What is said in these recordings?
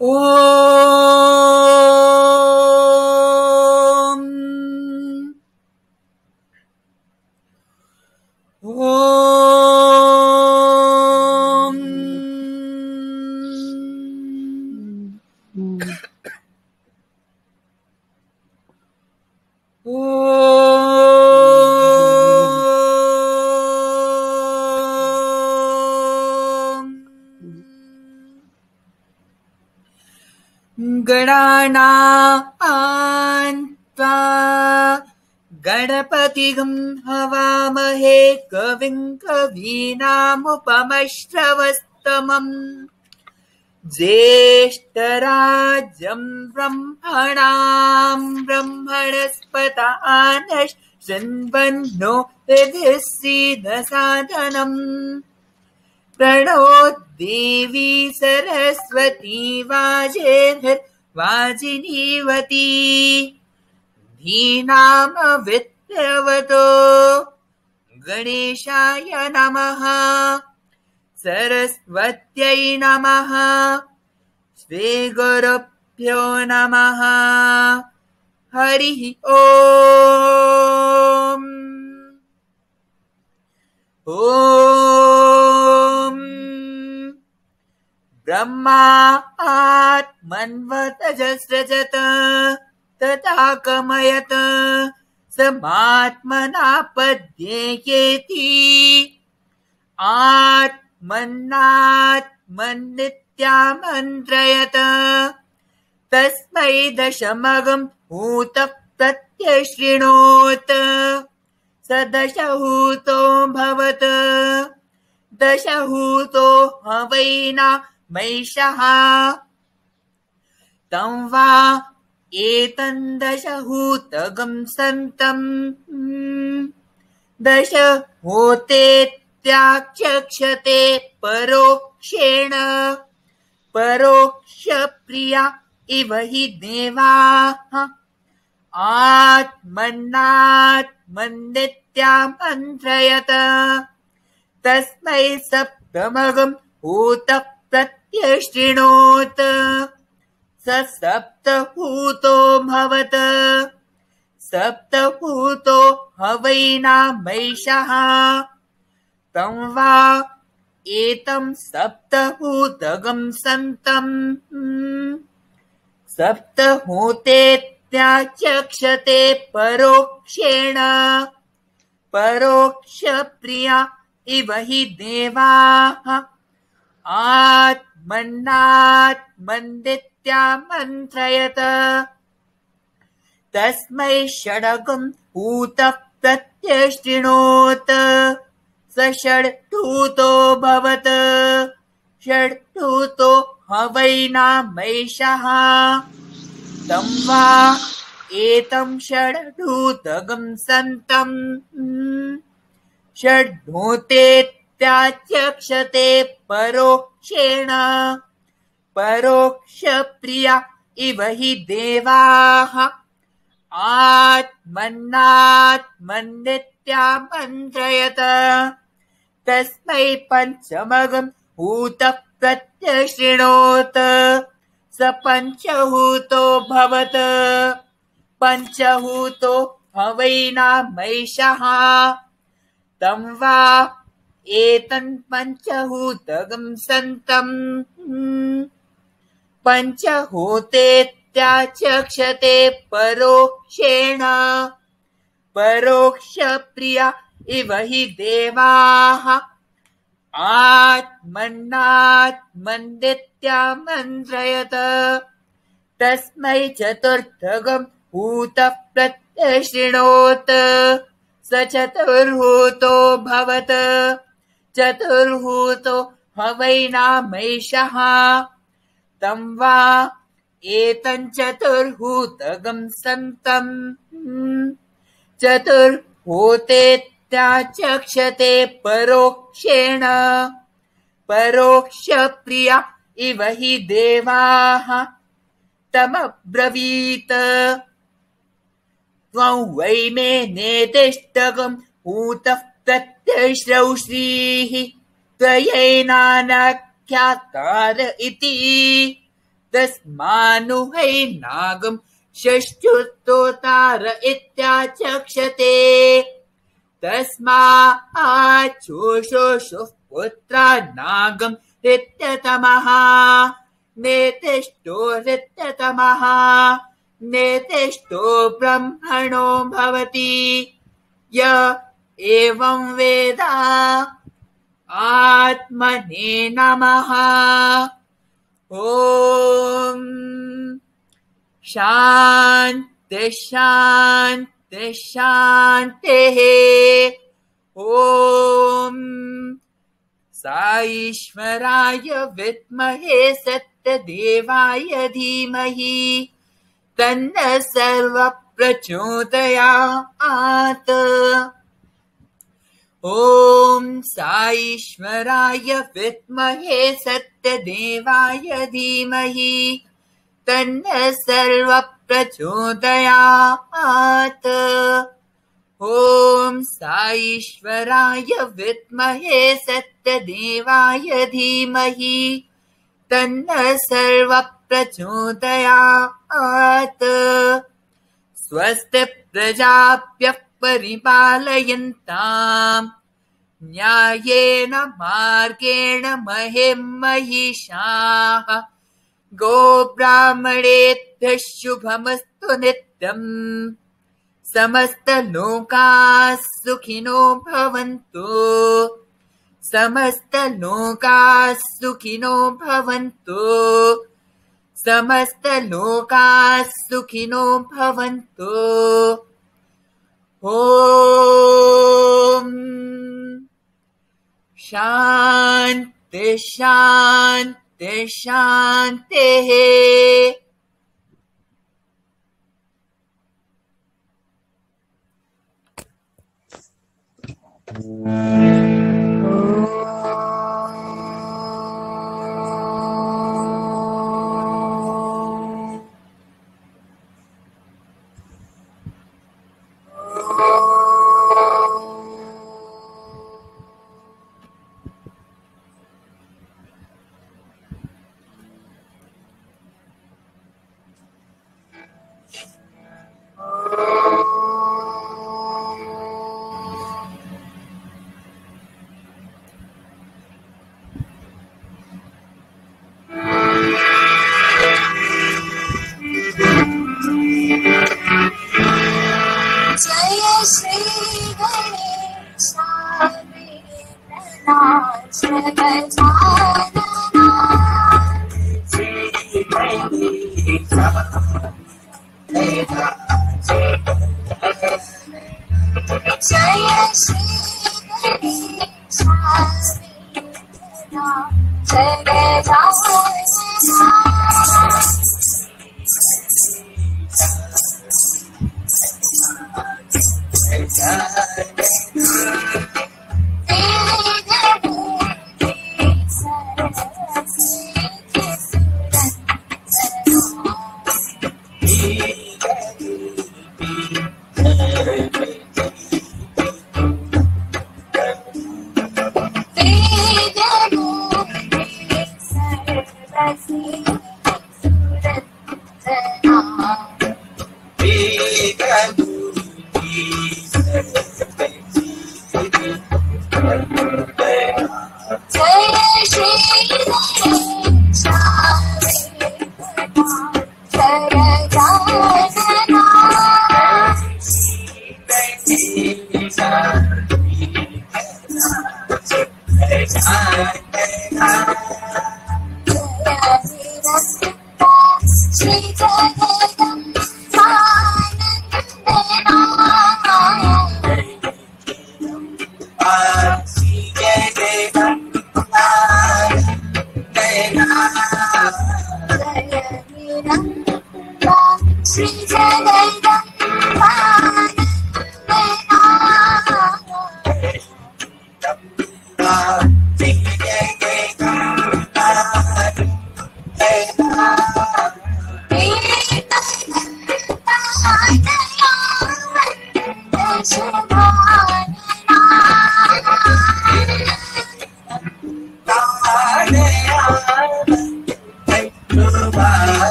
ॐ ॐ गणानां त्वा गणपतिगं हवामहे कविं कवीनामुपमश्रवस्तमम् ज्येष्ठराजं ब्रह्मणां ब्रह्मणस्पत आनश्चिन्वन्नो हृदि सीदसादनम् प्रणो देवी सरस्वती वाजिनीवती धीनामविद्रवतो गणेशाय नमः सरस्वत्यै नमः श्री गुरुभ्यो नमः हरिः ॐ ॐ ब्रह्मा आत्मन्वतजस्रजत तथा कमयत समात्मना पद्येति आत्मन्नात्मन्नित्यामन्त्रयत तस्मै दशमगं भूतः प्रत्यशृणोत स दशहूतो भवत दशहूतो हवैना मैषः तं वा एतं दशहूतगं सन्तं दशहूतेत्याचक्षते परोक्षेण परोक्षप्रिया इव हि देवाः आत्मन्नात्मन्नित्यामन्त्रयत तस्मै सप्तमगं भूतः प्रत्यशृणोत स सप्तभूतो भवत सप्तभूतो हवैनामैषः तं वा एतं सप्तभूतगं सन्तं सप्तभूतेत्याचक्षते परोक्षेण परोक्षप्रिया इव हि देवाः आत्मन्नात्मन्नित्यामन्त्रयत तस्मै षडगं भूतः प्रत्यशृणोत स षड्भूतो भवत षड्भूतो हवैनामैषः तं वा एतं षड्भूतगं सन्तं षड्भूतेत्याचक्षते परोक्षेण परोक्षप्रिया इव हि देवाः आत्मन्नात्मन्नित्यामन्त्रयत तस्मै पञ्चमगं भूतः प्रत्यशृणोत स पञ्चभूतो भवत पञ्चभूतो हवैनामैषः तं वा एतं पञ्चभूतगं सन्तं पञ्चभूतेत्याचक्षते परोक्षेण परोक्षप्रिया इव हि देवाः आत्मन्नात्मन्नित्यामन्त्रयत तस्मै चतुर्थगं भूतः प्रत्यशृणोत स चतुर्भूतो भवत चतुर्भूतो हवैनामैषः तं वा एतं चतुर्भूतगं सन्तं चतुर्भूतेत्याचक्षते परोक्षेण परोक्षप्रिया इव हि देवाः तमब्रवीत त्वं वै मे नेतिष्ठगं भूतः प्रत्यश्रौश्रीः त्वयैनानख्यातार इति तस्मानु हैनागं षष्ठ्युत्तोतार इत्याचक्षते तस्माच्चोषोषुः पुत्रा नागं रित्यतमः नेतिष्ठो रित्यतमः नेतिष्ठो ब्रह्मणो भवति य एवं वेद आत्मने नमः। ॐ शान्ति शान्ति शान्तिः। ॐ साईश्वराय विद्महे सत्यदेवाय धीमहि तन्नः सर्वः प्रचोदयात्। ॐ साईश्वराय विद्महे सत्यदेवाय धीमहि तन्नः सर्वः प्रचोदयात्। ॐ साईश्वराय विद्महे सत्यदेवाय धीमहि तन्नः सर्वः प्रचोदयात्। स्वस्ति प्रजाभ्यः परिपालयन्ताम् न्यायेन मार्गेण महीं महिषाः गोब्राह्मणेभ्यः शुभमस्तु नित्यम् समस्तलोकाः सुखिनो भवन्तु समस्तलोकाः सुखिनो भवन्तु समस्तलोकाः सुखिनो भवन्तु। ॐ शान्ति शान्ति शान्तिः।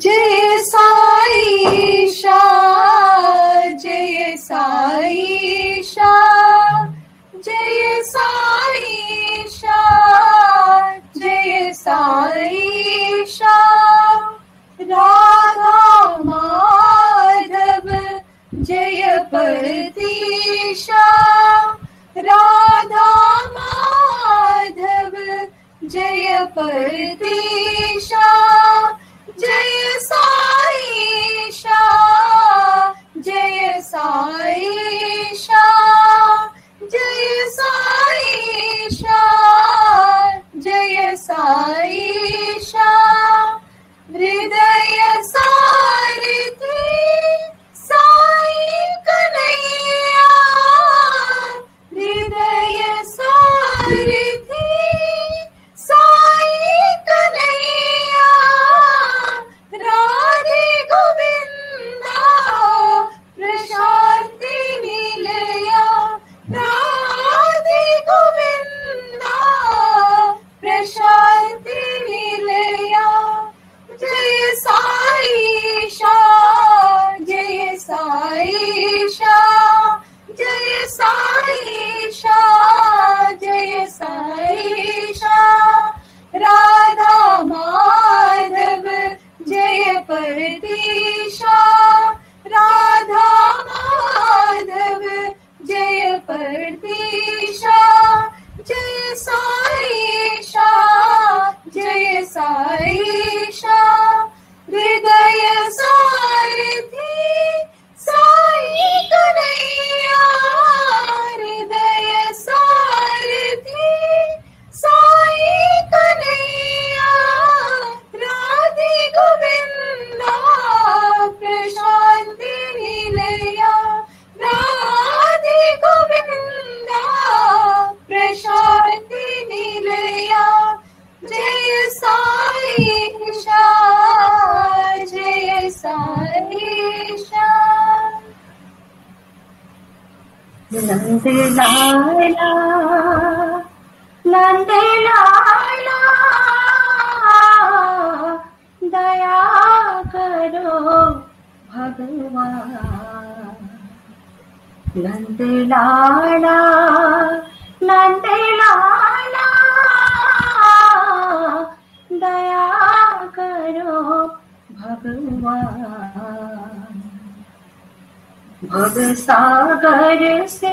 जय साईशा, जय साईशा, जय साईशा, जय साईशा। राधा माधव जय पतीशा, राधा माधव जय पतीशा। जय साईशा, जय साईशा, जय साईशा, जय साईशा। हृदय सारथी साई कन्हैया, हृदय सारथी साई कन्हैया। राधे गोविंदा प्रशांति मिलया, राधे गोविंदा प्रशांति मिलया। जय साईशा, जय साईशा, जय साईशा, जय साईशा। राधा माधव जय पतीशा, राधा माधव जय पतीशा। जय साईशा, जय साईशा। हृदय सारथी साई कन्हैया, हृदय सारथी साई कन्हैया। राधे गोविंदा नंद लाला नंद लाला दया करो भगवान। नंद लाला नंद लाला दया करो भगवान। भव सागर से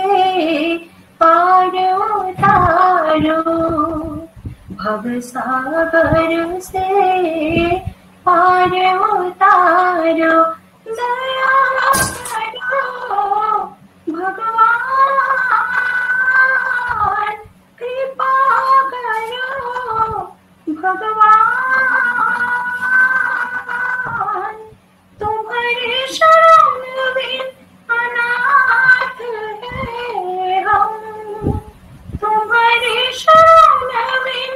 पार उतारो, भव सागर से पार उतारो, दया करो भगवान, कृपा करो भगवान। तुम्हारे शरण बिन अनाथ है हम, तुम्हारे शरण बिन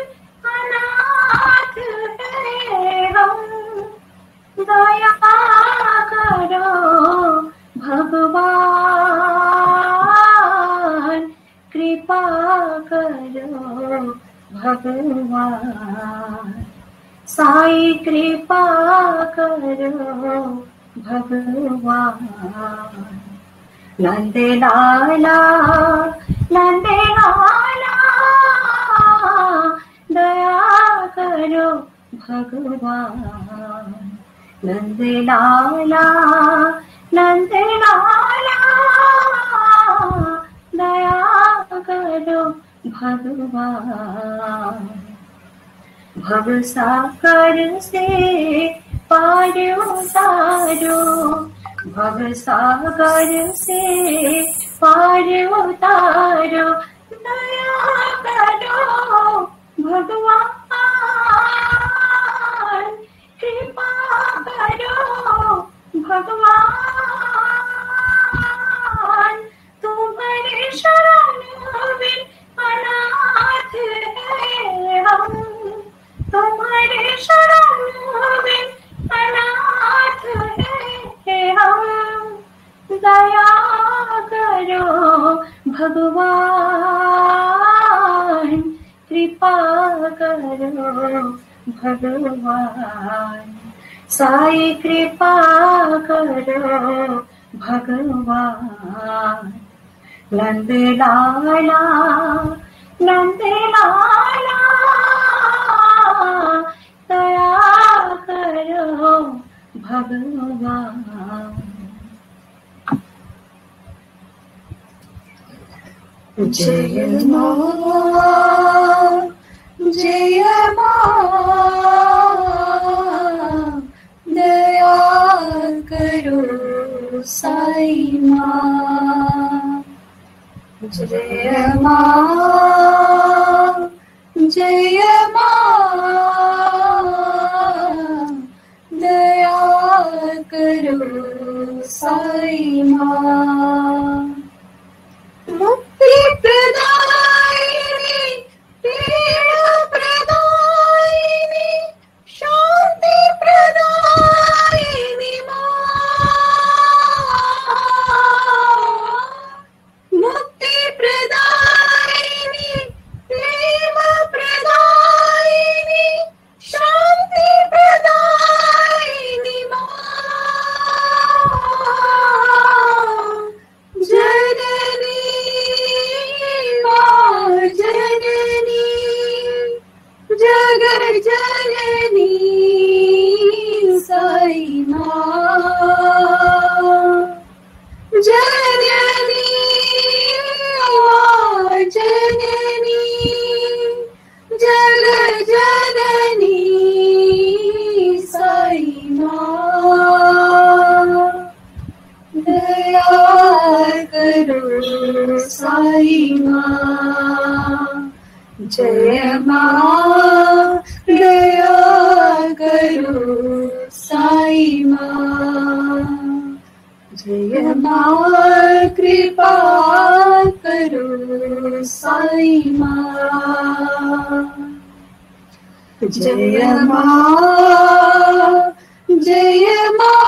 अनाथ है हम, दया करो भगवान, कृपा करो भगवान। साई कृपा करो भगवान। नंद लाला नंद लाला दया करो भगवान। नंद लाला नंद लाला दया करो भगवान। भव सागर से पार उतारो, भव सागर से पार उतारो, दया करो भगवान, कृपा करो भगवान। तुम्हारे शरण बिन अनाथ है हम, तुम्हारे शरण बिन अनाथ है हम, दया करो भगवान, कृपा करो भगवान। साई कृपा करो भगवान। नंद लाला नंद लाला दया करो भगवान। जय मां जय मां दया करो साई मां। जय मां जय मां दया करो साई मां। मुक्ति प्रदायिनी पीड़ा प्रदायिनी शांति प्रदायिनी मां। मुक्ति प्रदायिनी प्रेम प्रदायिनी शांति प्रदायिनी मां। जननी मां जननी जगत जननी साई मां। जननी मां जननी जगत जननी साई मां। दया करो साई मां। जय मां दया करो साई मां। जय मां कृपा करो साई मां। जय मां जय मां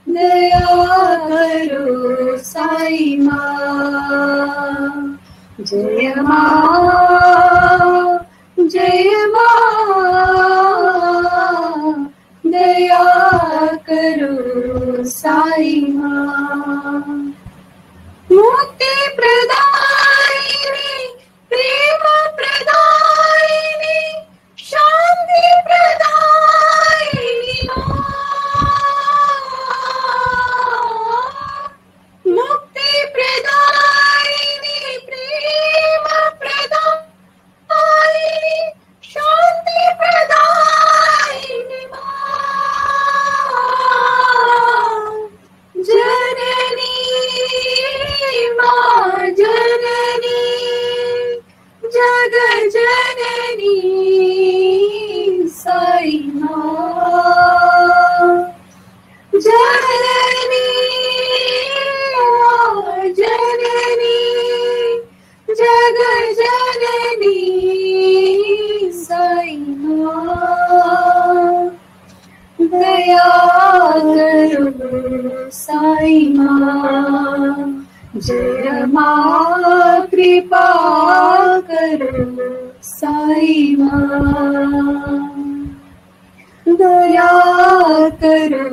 दया करो साई माँ। जय माँ दया करो साई माँ। मुक्ति प्रदायिनी प्रेम प्रदायिनी शांति प्रदायिनी मुक्ति प्रदायिनी प्रेम प्रदायिनी शांति प्रदायिनी जननी माँ जननी जग जननी साई माँ। जननी माँ जननी जग जननी साई माँ। दया करो साई माँ। जय माँ कृपा करो साई माँ। दया करो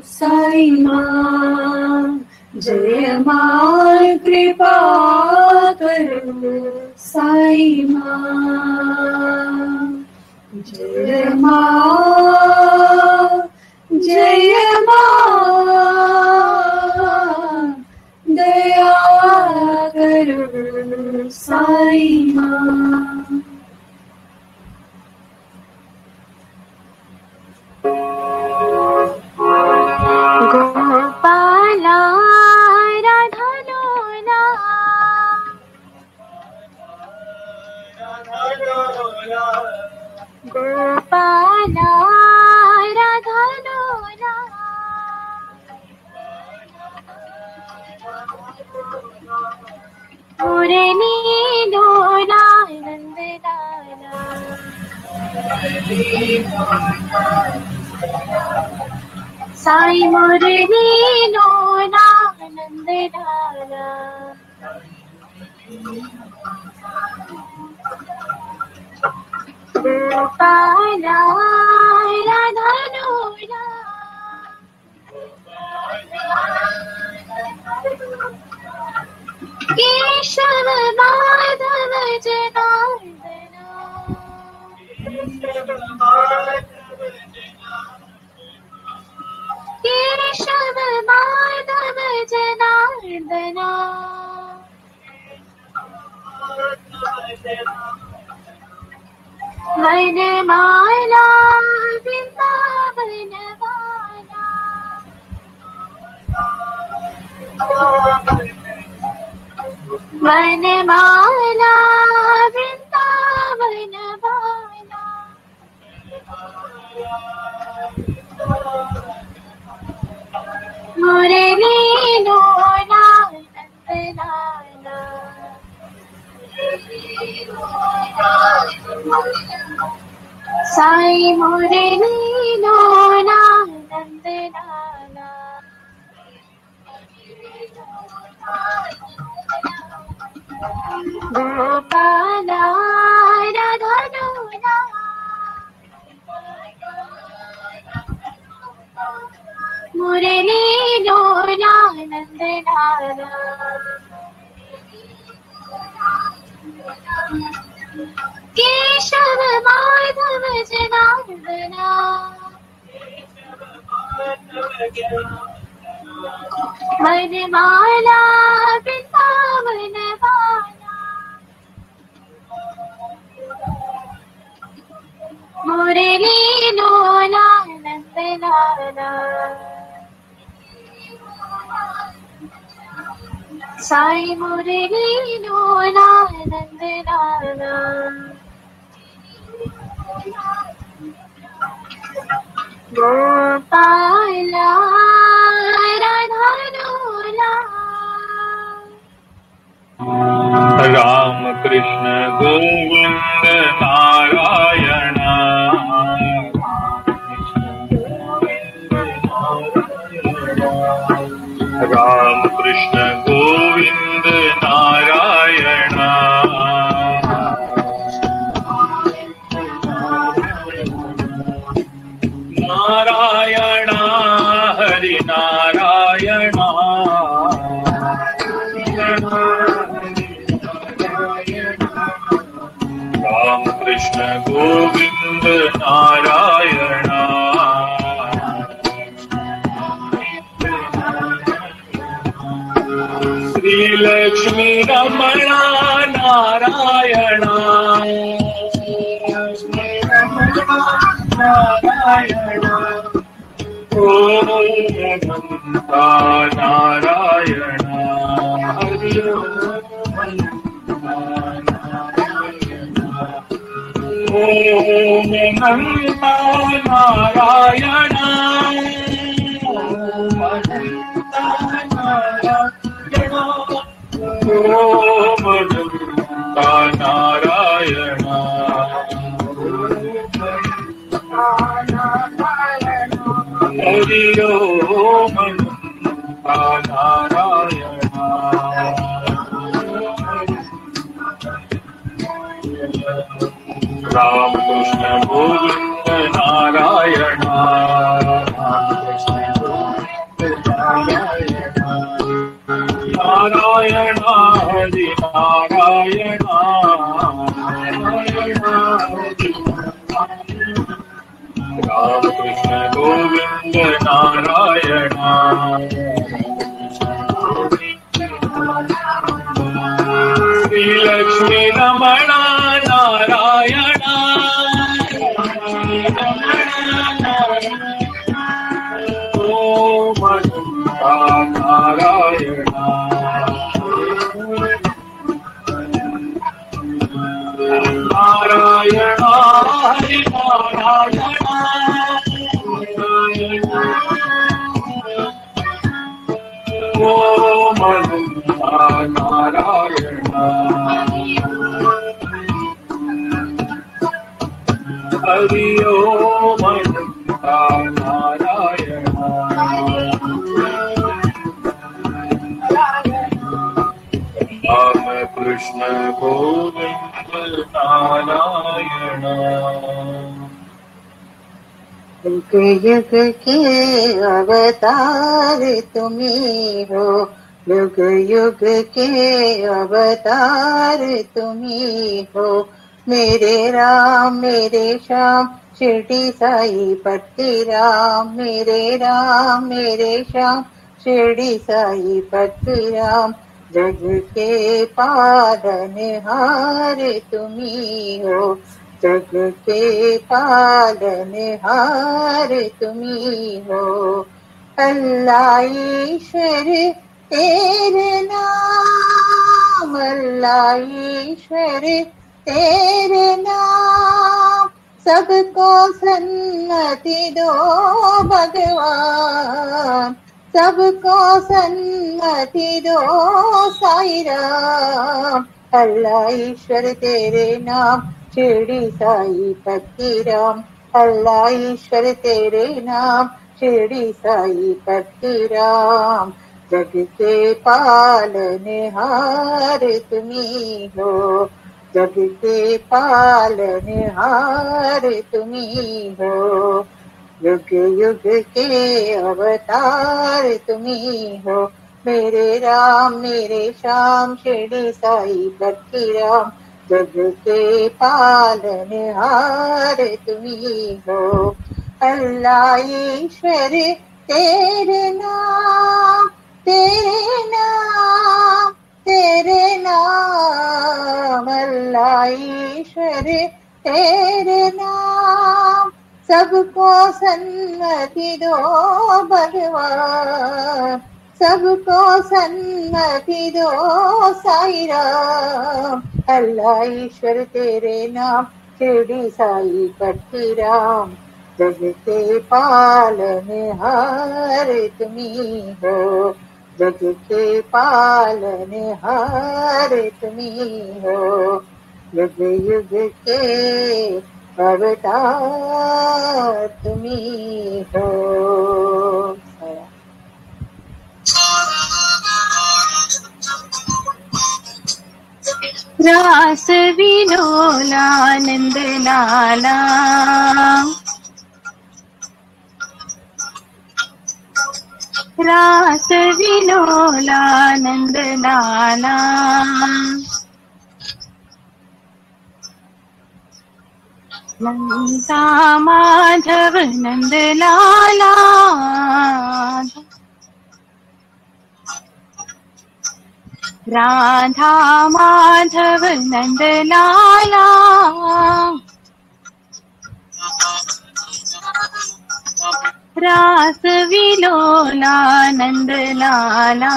साई माँ। जय माँ कृपा करो साई माँ। जय माँ दया करो साई माँ। गोपाला राधा लोला गोपाला राधा लोला मुरली लोला नंद लाला साई मुरली लोला नंद लाला। गोपाला राधा लोला केशव माधव जनार्दना केशव माधव जनार्दना वनमाला वृंदावन वाला वनमाला वृंदावन वाला मुरली लोला नंद लाला साई मुरली लोला नंद लाला। गोपाला राधा लोला मुरली लोला नंद लाला। केशव माधव जनार्दना वनमाला वृंदावन वाला मुरली लोला नंद लाला साई मुरली लोला नंद लाला। गोपाला राधा लोला राम कृष्ण गोविंद नारायण राम कृष्ण गोविंद कृष्ण गोविंद नारायण श्री लक्ष्मी रमण नारायण नारायण ओम अनंता नारायण हरि ओम अनंता नारायण ओम अनंता नारायण ओम अनंता नारायण हरि ओम अनंता नारायण राम कृष्ण गोविंद नारायण नारायण हरि नारायण राम कृष्ण गोविंद नारायण श्री लक्ष्मी रमण नारायण ओम अनंता नारायण नारायण हरि नारायण ओम अनंता नारायण हरि ओम अनंता नारायण राम कृष्ण गोविंद नारायण युग युग के अवतार तुम्हीं हो, युग युग के अवतार तुम्हीं हो। मेरे राम मेरे श्याम शिरडी साई पट्टी राम, मेरे राम मेरे श्याम शिरडी साई पट्टी राम। जग के पालनहार तुम्हीं हो, जग के पालनहार तुम्हीं हो। अल्लाह ईश्वर तेरे नाम, अल्लाह ईश्वर तेरे नाम। सबको सन्नति दो भगवान, सबको सन्नति दो साई राम। अल्लाह ईश्वर तेरे नाम शिरडी साई पट्टी राम, अल्लाह ईश्वर तेरे नाम शिरडी साई पट्टी राम। जग के पालनहार तुम्हीं हो, जग के पालनहार तुम्हीं हो। युग युग के अवतार तुम्हीं हो। मेरे राम मेरे श्याम शिरडी साई पट्टी राम। जग के पालनहार तुम्हीं हो। अल्लाह ईश्वर तेरे नाम, तेरे नाम, तेरे नाम। अल्लाह ईश्वर तेरे नाम। सबको सन्नति दो भगवान, सबको सन्नति दो साई राम। अल्लाह ईश्वर तेरे नाम शिरडी साई पट्टी राम। जग के पालनहार तुम्हीं हो, जग के पालनहार तुम्हीं हो। युग युग के अवतार तुम्हीं हो। रास विलोलानंद लाला, रास विलोलानंद लाला। नंदा माधव नंद लाला, राधा माधव नंद लाला, रास विलोला नंद लाला,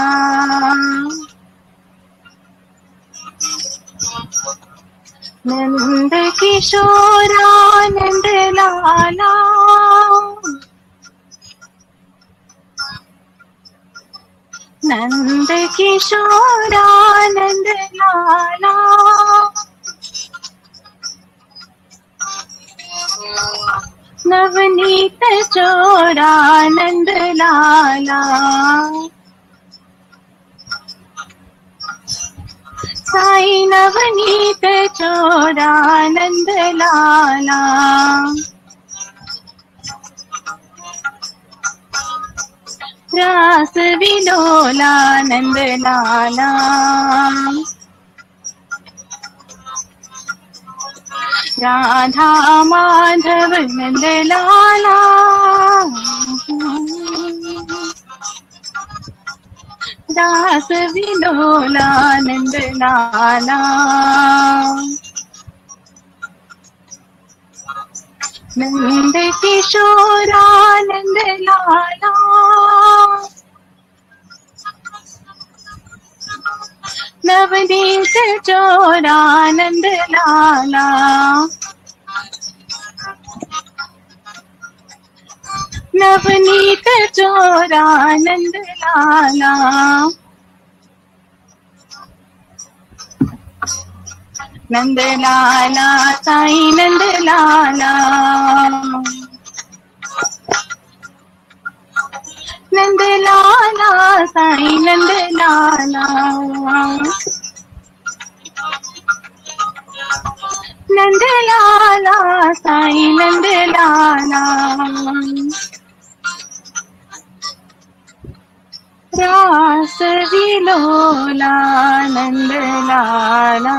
नंद किशोरा नंद लाला, नंद किशोरा नंद लाला, नवनीत चोरा नंद लाला, साई नवनीत चोरा नंद लाला, रास विलोला नंद लाला, राधा माधव नंद लाला, रास विलोला नंद लाला, नंद किशोरा नंद लाला, नवनीत चोरा नंद लाला, नवनीत चोरा नंद लाला, नंद लाला साईं नंद लाला, नंद लाला साईं नंद लाला, नंद लाला साईं नंद लाला, रास विलोला नंद लाला।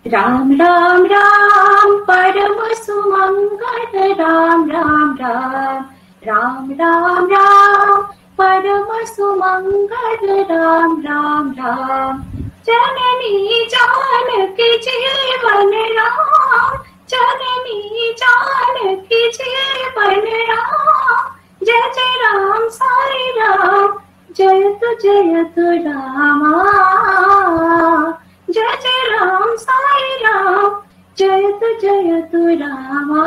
राम राम राम परम सुमंगल राम राम राम, राम राम राम परम सुमंगल राम राम राम, जननी जानकी जीवन राम, जननी जानकी जीवन राम, जय जय राम साई राम, जय तु रामा, जय जय राम साई राम, जय तु रामा,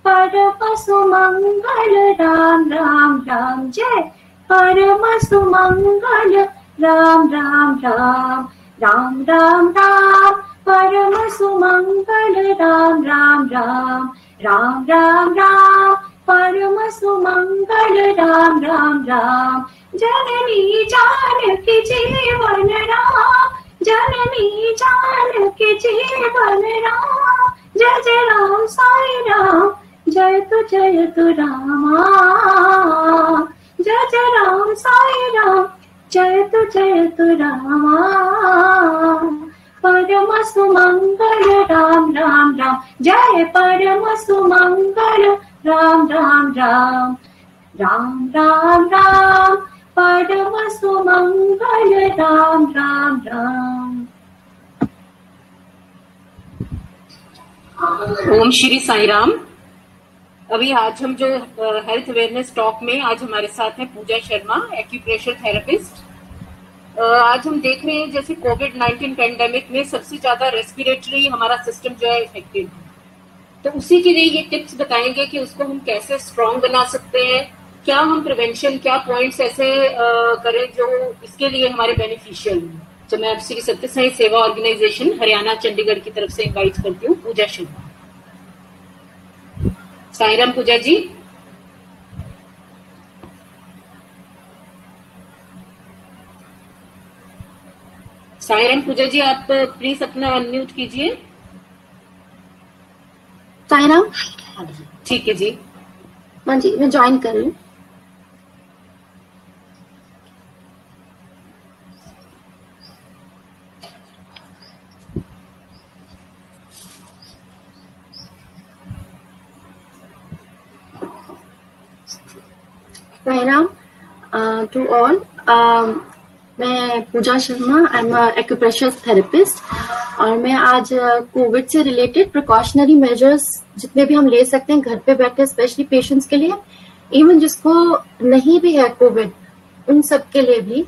परम सुमंगल राम राम राम, जय परम सुमंगल राम राम राम, राम राम राम परम सुमंगल राम राम राम, राम राम राम परम सुमंगल राम राम राम, जननी जानकी जीवन राम, जननी जानकी जीवन राम, जय जय राम साई राम, जय तु रामा, जय जय राम साई राम, जय तु रामा, परम सुमंगल राम राम राम, जय परम सुमंगल राम राम राम, राम राम राम परम सुमंगल राम राम राम। ओम श्री साई राम। अभी आज हम जो हेल्थ अवेयरनेस टॉक में आज हमारे साथ है पूजा शर्मा, एक्यूप्रेशर थेरेपिस्ट। आज हम देख रहे हैं जैसे कोविड-19 पेंडेमिक में सबसे ज्यादा रेस्पिरेटरी हमारा सिस्टम जो है इफेक्टेड है, तो उसी के लिए ये टिप्स बताएंगे कि उसको हम कैसे स्ट्रॉन्ग बना सकते हैं, क्या हम प्रिवेंशन, क्या पॉइंट्स ऐसे करें जो इसके लिए हमारे बेनिफिशियल हैं। तो मैं श्री सत्य साई सेवा ऑर्गेनाइजेशन हरियाणा चंडीगढ़ की तरफ से इनवाइट करती हूँ पूजा शर्मा। साईराम पूजा जी। साईराम पूजा जी, आप प्लीज अपना अनम्यूट कीजिए। साईराम। ठीक है जी। हाँ जी, मैं ज्वाइन कर रही हूँ। Sairam to all. मैं Pooja Sharma, I am acupressure therapist, और मैं आज कोविड से रिलेटेड प्रिकॉशनरी मेजर्स जितने भी हम ले सकते हैं घर पे बैठे, स्पेशली पेशेंट्स के लिए, इवन जिसको नहीं भी है कोविड, उन सब के लिए भी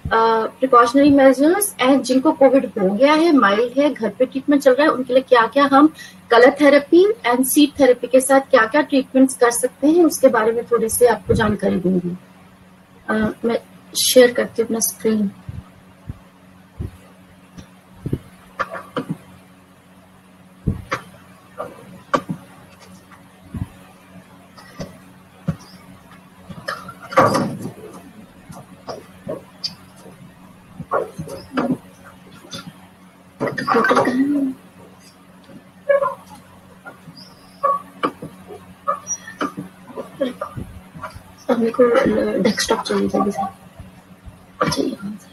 प्रिकॉशनरी मेजर्स, एंड जिनको कोविड हो गया है, माइल्ड है, घर पे ट्रीटमेंट चल रहा है, उनके लिए क्या क्या हम colour therapy and seed therapy के साथ क्या क्या ट्रीटमेंट्स कर सकते हैं, उसके बारे में थोड़ी सी आपको जानकारी दूंगी। मैं शेयर करती हूँ अपना स्क्रीन। मेरे को डेस्कटॉप चाहिए जल्दी से। अच्छा, यहाँ से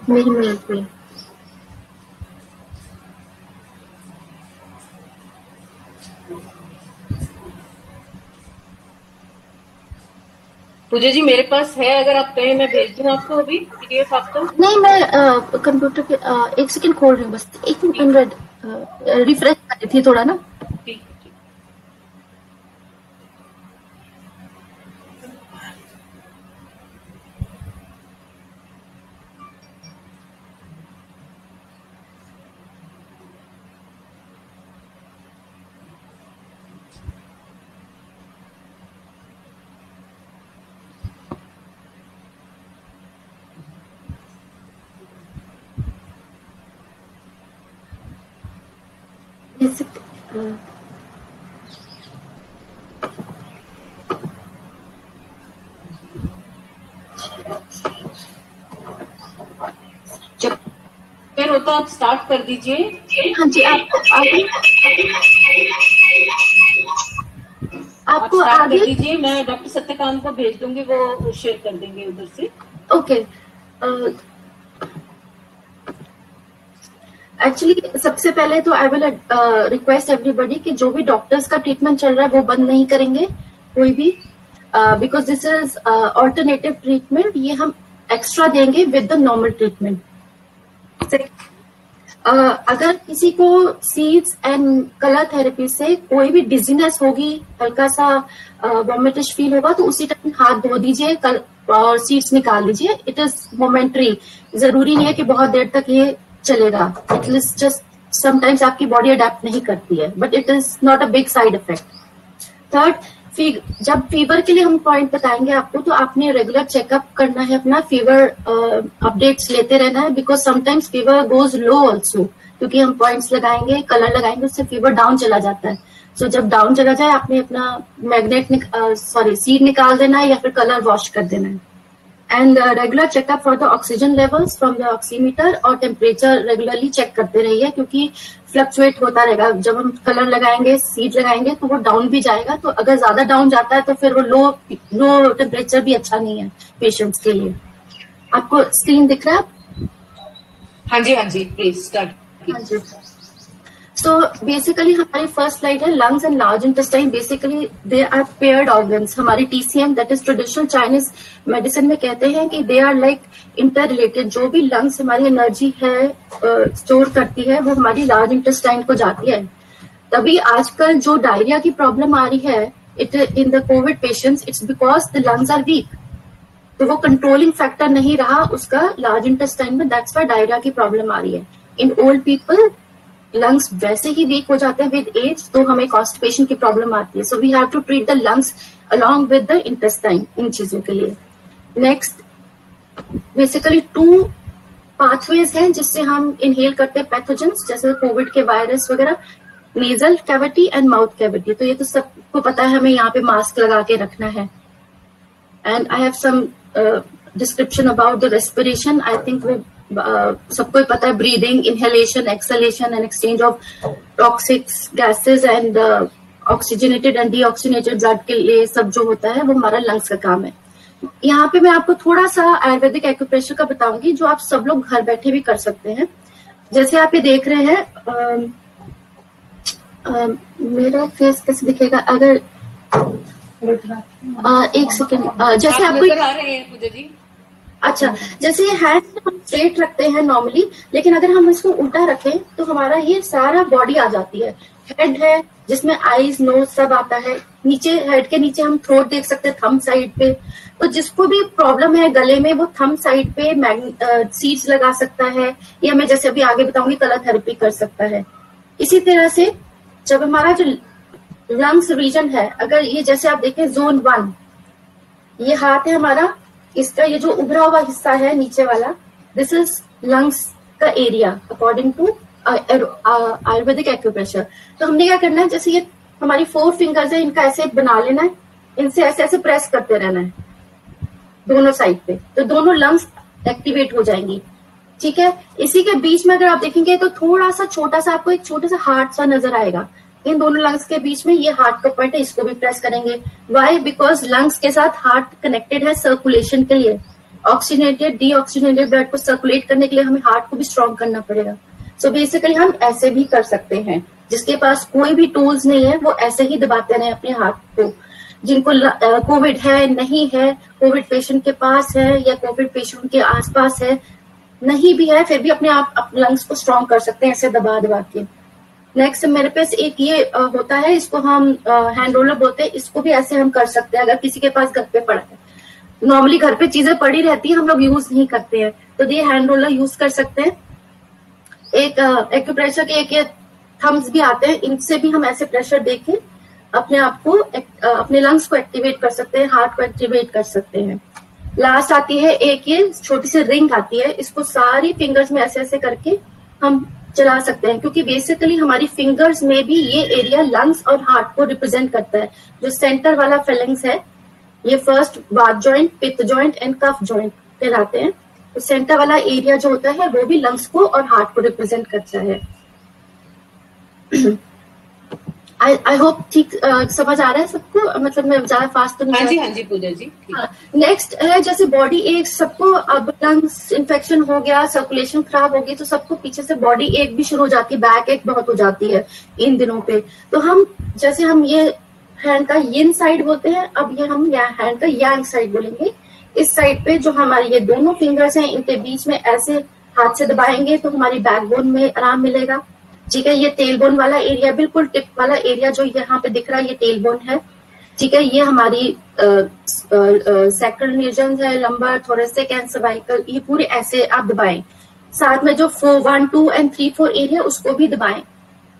मेरी मेल पे पूजा जी मेरे पास है, अगर आप कहें मैं भेज दूं आपको अभी PDF आपको। नहीं, मैं कंप्यूटर पे एक सेकंड खोल रही हूँ, बस एक मिनट रिफ्रेश कर रही थी थोड़ा ना। ठीक। जब फिर होता आप स्टार्ट कर दीजिए। हाँ जी, आपको स्टार्ट आगे कर दीजिए, मैं डॉक्टर सत्यकांत को भेज दूंगी, वो शेयर कर देंगे उधर से। ओके। एक्चुअली सबसे पहले तो आई विल रिक्वेस्ट एवरीबॉडी कि जो भी डॉक्टर्स का ट्रीटमेंट चल रहा है वो बंद नहीं करेंगे कोई भी, because this is alternative treatment, ये हम एक्स्ट्रा देंगे विद द नॉर्मल ट्रीटमेंट। अगर किसी को सीड्स एंड कलर थेरेपी से कोई भी डिजीनेस होगी, हल्का सा वॉमिटिश फील होगा, तो उसी टाइम हाथ धो दीजिए और सीड्स निकाल दीजिए। इट इज मोमेंटरी, जरूरी नहीं है कि बहुत देर तक ये चलेगा। इट इज जस्ट समटाइम्स आपकी बॉडी अडेप्ट नहीं करती है, but it is not a big side effect. Third, जब फीवर के लिए हम पॉइंट बताएंगे आपको, तो आपने रेगुलर चेकअप करना है, अपना फीवर अपडेट्स लेते रहना है, because sometimes fever goes low also, क्योंकि हम पॉइंट्स लगाएंगे, कलर लगाएंगे, उससे फीवर डाउन चला जाता है। सो जब डाउन चला जाए, आपने अपना सीड निकाल देना है या फिर कलर वॉश कर देना है। And regular checkup for the oxygen levels from the oximeter, और टेम्परेचर रेगुलरली चेक करते रहिए, क्योंकि फ्लक्चुएट होता रहेगा। जब हम कलर लगाएंगे, सीड लगाएंगे, तो वो डाउन भी जाएगा, तो अगर ज्यादा डाउन जाता है तो फिर वो लो टेम्परेचर भी अच्छा नहीं है पेशेंट्स के लिए। आपको स्क्रीन दिख रहा है? हाँ जी, प्लीज स्टार्ट। हाँ जी। सो बेसिकली हमारी फर्स्ट स्लाइड है lungs and large intestine. Basically they are paired organs. हमारी TCM, that is traditional Chinese medicine में कहते हैं कि they are like inter related. जो भी लंग्स हमारी एनर्जी है स्टोर करती है, वो हमारी लार्ज इंटेस्टाइन को जाती है। तभी आजकल जो डायरिया की प्रॉब्लम आ रही है in the covid patients, it's because the lungs are weak. तो वो कंट्रोलिंग फैक्टर नहीं रहा उसका लार्ज इंटेस्टाइन में, दैट्स व्हाई डायरिया की प्रॉब्लम आ रही है। इन ओल्ड पीपल लंग्स वैसे ही वीक हो जाते हैं विद एज, तो हमें कॉन्स्टिपेशन की प्रॉब्लम आती है। So we have to treat the lungs along with the intestine इन चीजों के लिए। नेक्स्ट, बेसिकली 2 पाथवेज हैं जिससे हम इनहेल करते हैं पैथोजेंस, जैसे कोविड के वायरस वगैरह, nasal cavity and mouth cavity. तो ये तो सबको पता है, हमें यहाँ पे मास्क लगा के रखना है। And I have some description about the respiration. I think वो सबको पता है, breathing, inhalation, exhalation and exchange of toxic gases and oxygenated and deoxygenated blood के लिए सब जो होता है वो हमारा लंग्स का काम है। यहाँ पे मैं आपको थोड़ा सा आयुर्वेदिक एक्यूप्रेशर का बताऊंगी, जो आप सब लोग घर बैठे भी कर सकते हैं। जैसे आप ये देख रहे हैं, मेरा फेस कैसे दिखेगा अगर एक सेकेंड, जैसे आप आपको नजर आ रहे हैं पूजा जी? अच्छा, जैसे ये हैंड हम स्ट्रेट रखते हैं नॉर्मली, लेकिन अगर हम इसको उल्टा रखें तो हमारा ये सारा बॉडी आ जाती है। हेड है जिसमें आईज नोज सब आता है, नीचे हेड के नीचे हम थ्रोट देख सकते हैं, थंब साइड पे। तो जिसको भी प्रॉब्लम है गले में वो थंब साइड पे सीड्स लगा सकता है, या मैं जैसे अभी आगे बताऊंगी कलर थेरेपी कर सकता है। इसी तरह से जब हमारा जो लंग्स रीजन है, अगर ये जैसे आप देखें जोन 1, ये हाथ है हमारा, इसका ये जो उभरा हुआ हिस्सा है नीचे वाला, दिस इज लंग्स का area according to Ayurvedic acupressure. तो हमने क्या करना है, जैसे ये हमारी 4 फिंगर्स है, इनका ऐसे बना लेना है, इनसे ऐसे ऐसे प्रेस करते रहना है दोनों साइड पे, तो दोनों लंग्स एक्टिवेट हो जाएंगी। ठीक है, इसी के बीच में अगर आप देखेंगे तो थोड़ा सा छोटा सा आपको एक छोटा सा हार्ट सा नजर आएगा। इन दोनों लंग्स के बीच में ये हार्ट का पॉइंट है, इसको भी प्रेस करेंगे। वाई? बिकॉज लंग्स के साथ हार्ट कनेक्टेड है सर्कुलेशन के लिए। ऑक्सीजनेटेड डीऑक्सीजनेटेड ब्लड को सर्कुलेट करने के लिए हमें हार्ट को भी स्ट्रॉन्ग करना पड़ेगा। सो बेसिकली हम ऐसे भी कर सकते हैं। जिसके पास कोई भी टूल्स नहीं है वो ऐसे ही दबाते रहे अपने हाथ को। जिनको कोविड है, नहीं है, कोविड पेशेंट के पास है या कोविड पेशेंट के आसपास है, नहीं भी है, फिर भी अपने आप लंग्स को स्ट्रॉन्ग कर सकते हैं ऐसे दबा दबा के। नेक्स्ट मेरे पास एक ये होता है, इसको हम हैंड रोलर बोलते हैं, इसको भी ऐसे हम कर सकते हैं अगर किसी के पास घर पे पड़ा है। नॉर्मली घर पे चीजें पड़ी रहती है, हम लोग यूज नहीं करते हैं, तो ये हैंड रोलर यूज कर सकते हैं। एक एक्यूप्रेशर के एक ये थम्स भी आते हैं, इनसे भी हम ऐसे प्रेशर देके अपने आप को अपने लंग्स को एक्टिवेट कर सकते हैं, हार्ट को एक्टिवेट कर सकते हैं। लास्ट आती है एक ये छोटी सी रिंग आती है, इसको सारी फिंगर्स में ऐसे ऐसे करके हम चला सकते हैं, क्योंकि बेसिकली हमारी फिंगर्स में भी ये एरिया लंग्स और हार्ट को रिप्रेजेंट करता है। जो सेंटर वाला फेलेंक्स है, ये फर्स्ट वात जॉइंट, पित्त जॉइंट एंड कफ जॉइंट कहलाते हैं। तो सेंटर वाला एरिया जो होता है वो भी लंग्स को और हार्ट को रिप्रेजेंट करता है। आई होप ठीक समझ आ रहा है सबको, मतलब मैं ज्यादा फास्ट तो नहीं। हाँ जी पूजा जी। नेक्स्ट है जैसे बॉडी एक, सबको अब लंग्स इन्फेक्शन हो गया, सर्कुलेशन खराब हो गई, तो सबको पीछे से बॉडी एक भी शुरू हो जाती है, बैक एक बहुत हो जाती है इन दिनों पे। तो हम जैसे हम ये हैंड का यिन साइड बोलते हैं, अब ये हम हैंड का यांग साइड बोलेंगे। इस साइड पे जो हमारे ये दोनों फिंगर्स हैं, इनके बीच में ऐसे हाथ से दबाएंगे तो हमारी बैकबोन में आराम मिलेगा। ठीक है, ये टेलबोन वाला एरिया, बिल्कुल टिप वाला एरिया जो यहाँ पे दिख रहा है, ये टेलबोन है। ठीक है, ये हमारी सैक्रल रीजन है, लंबर, थोरेसिक एंड सर्वाइकल, ये पूरे ऐसे आप दबाएं। साथ में जो 1, 2 एंड 3, 4 एरिया उसको भी दबाएं।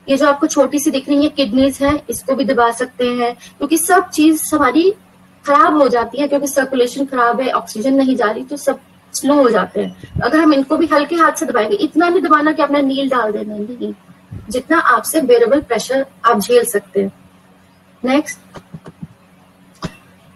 ये जो आपको छोटी सी दिख रही है किडनीज है, इसको भी दबा सकते हैं, क्योंकि सब चीज हमारी खराब हो जाती है, क्योंकि सर्कुलेशन खराब है, ऑक्सीजन नहीं जा रही, तो सब स्लो हो जाते हैं। अगर हम इनको भी हल्के हाथ से दबाएंगे, इतना नहीं दबाना कि आपने नील डाल देना, नहीं, जितना आपसे बेरेबल प्रेशर आप झेल सकते हैं। नेक्स्ट,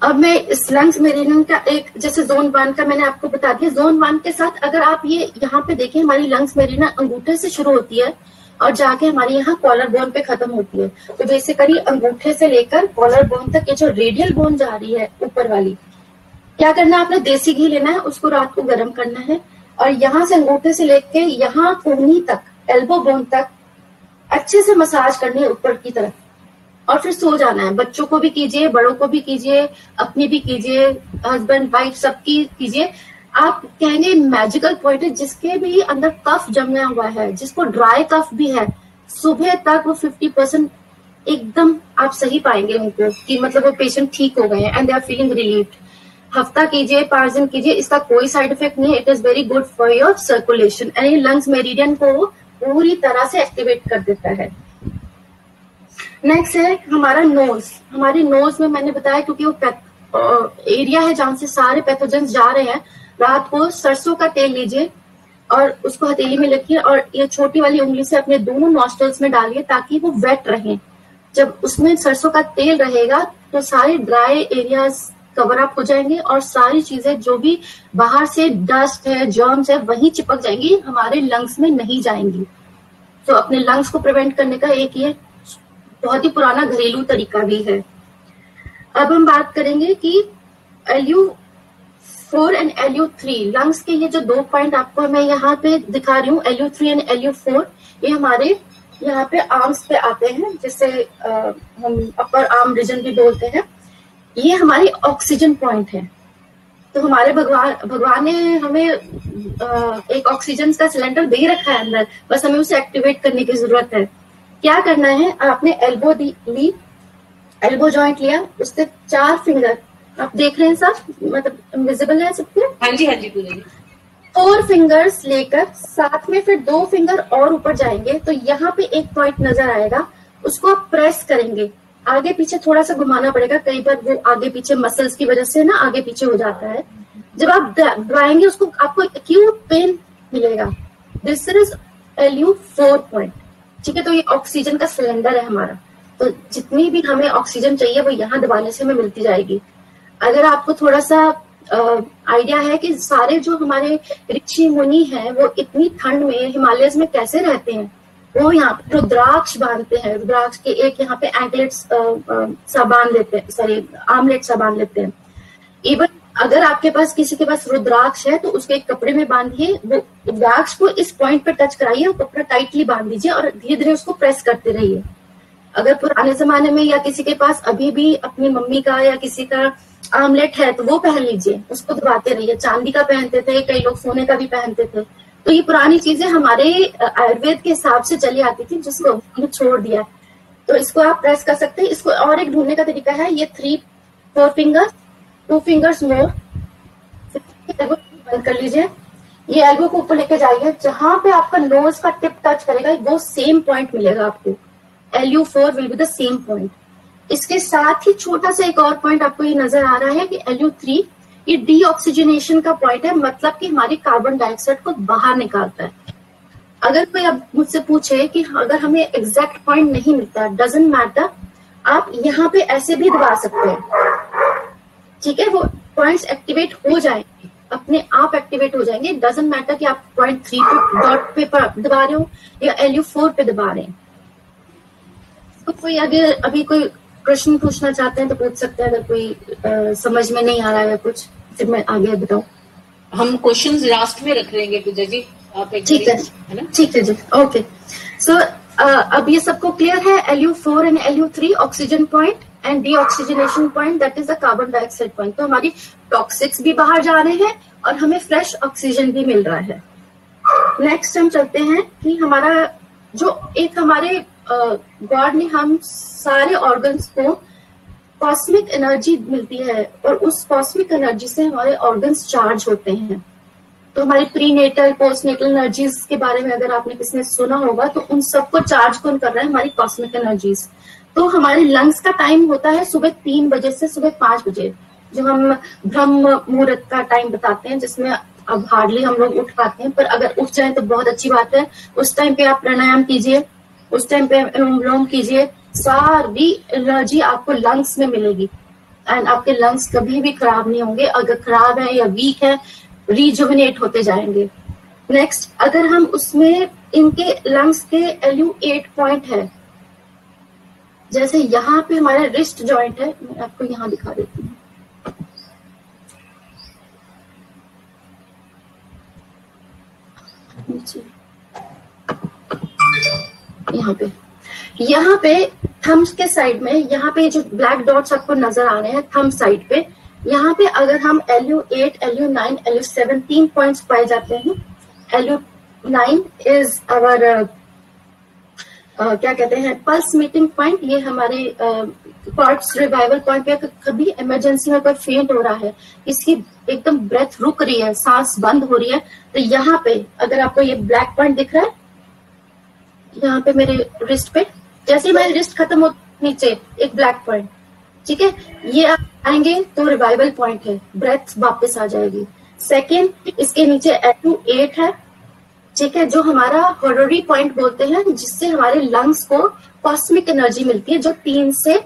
अब मैं इस लंग्स मेरिडियन का एक, जैसे जोन 1 का मैंने आपको बता दिया। जोन 1 के साथ अगर आप ये यहाँ पे देखें, हमारी लंग्स मेरिडियन अंगूठे से शुरू होती है और जाके हमारे यहाँ कॉलर बोन पे खत्म होती है। तो बेसिकली अंगूठे से लेकर कॉलर बोन तक ये जो रेडियल बोन जा रही है ऊपर वाली, क्या करना है, आपने देसी घी लेना है, उसको रात को गर्म करना है और यहाँ से अंगूठे से लेके यहाँ कोहनी तक, एल्बो बोन तक अच्छे से मसाज करनी है ऊपर की तरफ, और फिर सो जाना है। बच्चों को भी कीजिए, बड़ों को भी कीजिए, अपनी भी कीजिए, हस्बैंड वाइफ सबकी कीजिए। आप कहेंगे मैजिकल पॉइंट है, जिसके भी अंदर कफ जमा हुआ है, जिसको ड्राई कफ भी है, सुबह तक वो 50% एकदम आप सही पाएंगे उनको, कि मतलब वो पेशेंट ठीक हो गए हैं and they are feeling relieved. हफ्ता कीजिए, 5 दिन कीजिए, इसका कोई साइड इफेक्ट नहीं है। It is very good for your circulation and ये लंग्स मेरिडियन को पूरी तरह से एक्टिवेट कर देता है। नेक्स्ट है हमारा नोज। हमारी नोज में मैंने बताया, क्योंकि वो एरिया है जहां से सारे पैथोजेंस जा रहे हैं। रात को सरसों का तेल लीजिए और उसको हथेली में रखिए और ये छोटी वाली उंगली से अपने दोनों नॉस्ट्रल्स में डालिए, ताकि वो वेट रहे। जब उसमें सरसों का तेल रहेगा तो सारे ड्राई एरियाज कवर अप हो जाएंगे और सारी चीजें जो भी बाहर से डस्ट है, जर्म्स है, वहीं चिपक जाएंगी, हमारे लंग्स में नहीं जाएंगी। तो अपने लंग्स को प्रिवेंट करने का एक ये बहुत ही पुराना घरेलू तरीका भी है। अब हम बात करेंगे कि LU4 एंड LU3 लंग्स के ये जो 2 पॉइंट आपको मैं यहाँ पे दिखा रही हूँ, LU3 एंड LU4, ये हमारे यहाँ पे आर्म्स पे आते हैं, जिसे हम अपर आर्म रीजन भी बोलते हैं। ये हमारे ऑक्सीजन पॉइंट है। तो हमारे भगवान ने हमें एक ऑक्सीजन का सिलेंडर दे रखा है अंदर, बस हमें उसे एक्टिवेट करने की जरूरत है। क्या करना है, आपने एल्बो ली, एल्बो जॉइंट लिया, उससे 4 फिंगर आप देख रहे हैं सब, मतलब विजिबल है सबको? हाँ जी, हाँ जी पूजा जी। 4 फिंगर्स लेकर साथ में फिर 2 फिंगर और ऊपर जाएंगे, तो यहाँ पे एक पॉइंट नजर आएगा, उसको आप प्रेस करेंगे। आगे पीछे थोड़ा सा घुमाना पड़ेगा, कई बार वो आगे पीछे मसल्स की वजह से ना आगे पीछे हो जाता है। जब आप दबाएंगे उसको, आपको एक्यूट पेन मिलेगा। दिस इज LU4 पॉइंट, ठीक है। तो ये ऑक्सीजन का सिलेंडर है हमारा, तो जितनी भी हमें ऑक्सीजन चाहिए वो यहाँ दबाने से हमें मिलती जाएगी। अगर आपको थोड़ा सा आइडिया है कि सारे जो हमारे ऋषि मुनि हैं वो इतनी ठंड में हिमालयस में कैसे रहते हैं, वो यहाँ पे रुद्राक्ष बांधते हैं। रुद्राक्ष के एक यहाँ पे एंकलेट्स सा बांध लेते हैं, सॉरी आर्मलेट सा बांध लेते हैं। इवन अगर आपके पास किसी के पास रुद्राक्ष है तो उसको एक कपड़े में बांधिए, वो रुद्राक्ष को इस पॉइंट पे टच कराइए और कपड़ा टाइटली बांध दीजिए और धीरे धीरे उसको प्रेस करते रहिए। अगर पुराने जमाने में या किसी के पास अभी भी अपनी मम्मी का या किसी का आर्मलेट है तो वो पहन लीजिए, उसको दबाते रहिए। चांदी का पहनते थे, कई लोग सोने का भी पहनते थे। तो ये पुरानी चीजें हमारे आयुर्वेद के हिसाब से चली आती थी, जिसको हमने छोड़ दिया। तो इसको आप प्रेस कर सकते हैं। इसको और एक ढूंढने का तरीका है, ये 3-4 फिंगर्स, 2 फिंगर्स मोर, एल्बो बंद कर लीजिए। ये एल्बो को ऊपर लेके जाइए, जहां पे आपका नोज का टिप टच करेगा वो सेम पॉइंट मिलेगा आपको। LU4 will be the same point. इसके साथ ही छोटा सा एक और पॉइंट आपको ये नजर आ रहा है कि LU3 ये डीऑक्सीजनेशन का पॉइंट है, मतलब कि हमारी कार्बन डाइऑक्साइड को बाहर निकालता है। अगर कोई अब मुझसे पूछे कि अगर हमें एग्जैक्ट पॉइंट नहीं मिलता, डजंट मैटर, आप यहाँ पे ऐसे भी दबा सकते हैं, ठीक है। वो पॉइंट्स एक्टिवेट हो जाएंगे, अपने आप एक्टिवेट हो जाएंगे। डजंट मैटर कि आप पॉइंट 3 पे डॉट पे दबा रहे हो या LU4 पे दबा रहे हैं। तो कोई अगर अभी कोई प्रश्न पूछना चाहते हैं तो पूछ सकते हैं, अगर कोई समझ में नहीं आ रहा है कुछ, फिर मैं आगे बताऊं। हम क्वेश्चंस लास्ट में रख लेंगे पूजा जी, आप एक ठीक है ना? ठीक है जी, ओके। सो अब ये सबको क्लियर है, LU4 and LU3 oxygen point and deoxygenation point, that is the carbon dioxide point. तो हमारी टॉक्सिक्स भी बाहर जा रहे हैं और हमें फ्रेश ऑक्सीजन भी मिल रहा है। नेक्स्ट हम चलते हैं कि हमारा जो एक हमारे गॉड ने हम सारे ऑर्गन्स को कॉस्मिक एनर्जी मिलती है और उस कॉस्मिक एनर्जी से हमारे ऑर्गन्स चार्ज होते हैं। तो हमारे प्रीनेटल पोस्टनेटल एनर्जीज के बारे में अगर आपने किसी ने सुना होगा तो उन सबको चार्ज कौन कर रहा है, हमारी कॉस्मिक एनर्जीज। तो हमारे लंग्स का टाइम होता है सुबह 3 बजे से सुबह 5 बजे, जो हम ब्रह्म मुहूर्त का टाइम बताते हैं, जिसमें अब हार्डली हम लोग उठ पाते हैं, पर अगर उठ जाए तो बहुत अच्छी बात है। उस टाइम पे आप प्राणायाम कीजिए, उस टाइम पे अनुलोम कीजिए, सारी एनर्जी आपको लंग्स में मिलेगी एंड आपके लंग्स कभी भी खराब नहीं होंगे। अगर खराब है या वीक है, रिजुविनेट होते जाएंगे। नेक्स्ट, अगर हम उसमें इनके लंग्स के LU8 पॉइंट है, जैसे यहाँ पे हमारा रिस्ट जॉइंट है, मैं आपको यहाँ दिखा देती हूँ। यहाँ पे थम्स के साइड में, यहाँ पे जो ब्लैक डॉट्स आपको नजर आ रहे हैं थंब साइड पे, यहाँ पे अगर हम LU8, LU9, LU7 3 पॉइंट्स पाए जाते हैं। LU9 इज आवर क्या कहते हैं, पल्स मीटिंग पॉइंट। ये हमारे कॉर्प्स रिवाइवल पॉइंट पे कभी इमरजेंसी में कोई फेंट हो रहा है, इसकी एकदम ब्रेथ रुक रही है, सांस बंद हो रही है, तो यहाँ पे अगर आपको ये ब्लैक पॉइंट दिख रहा है, यहाँ पे मेरे रिस्ट पे, जैसे ही मेरी रिस्ट खत्म हो नीचे एक ब्लैक पॉइंट, ठीक है, ये आप आएंगे तो रिवाइवल पॉइंट है, ब्रेथ वापस आ जाएगी। सेकेंड, इसके नीचे LU8 है, ठीक है, जो हमारा हॉररी पॉइंट बोलते हैं, जिससे हमारे लंग्स को कॉस्मिक एनर्जी मिलती है, जो 3 से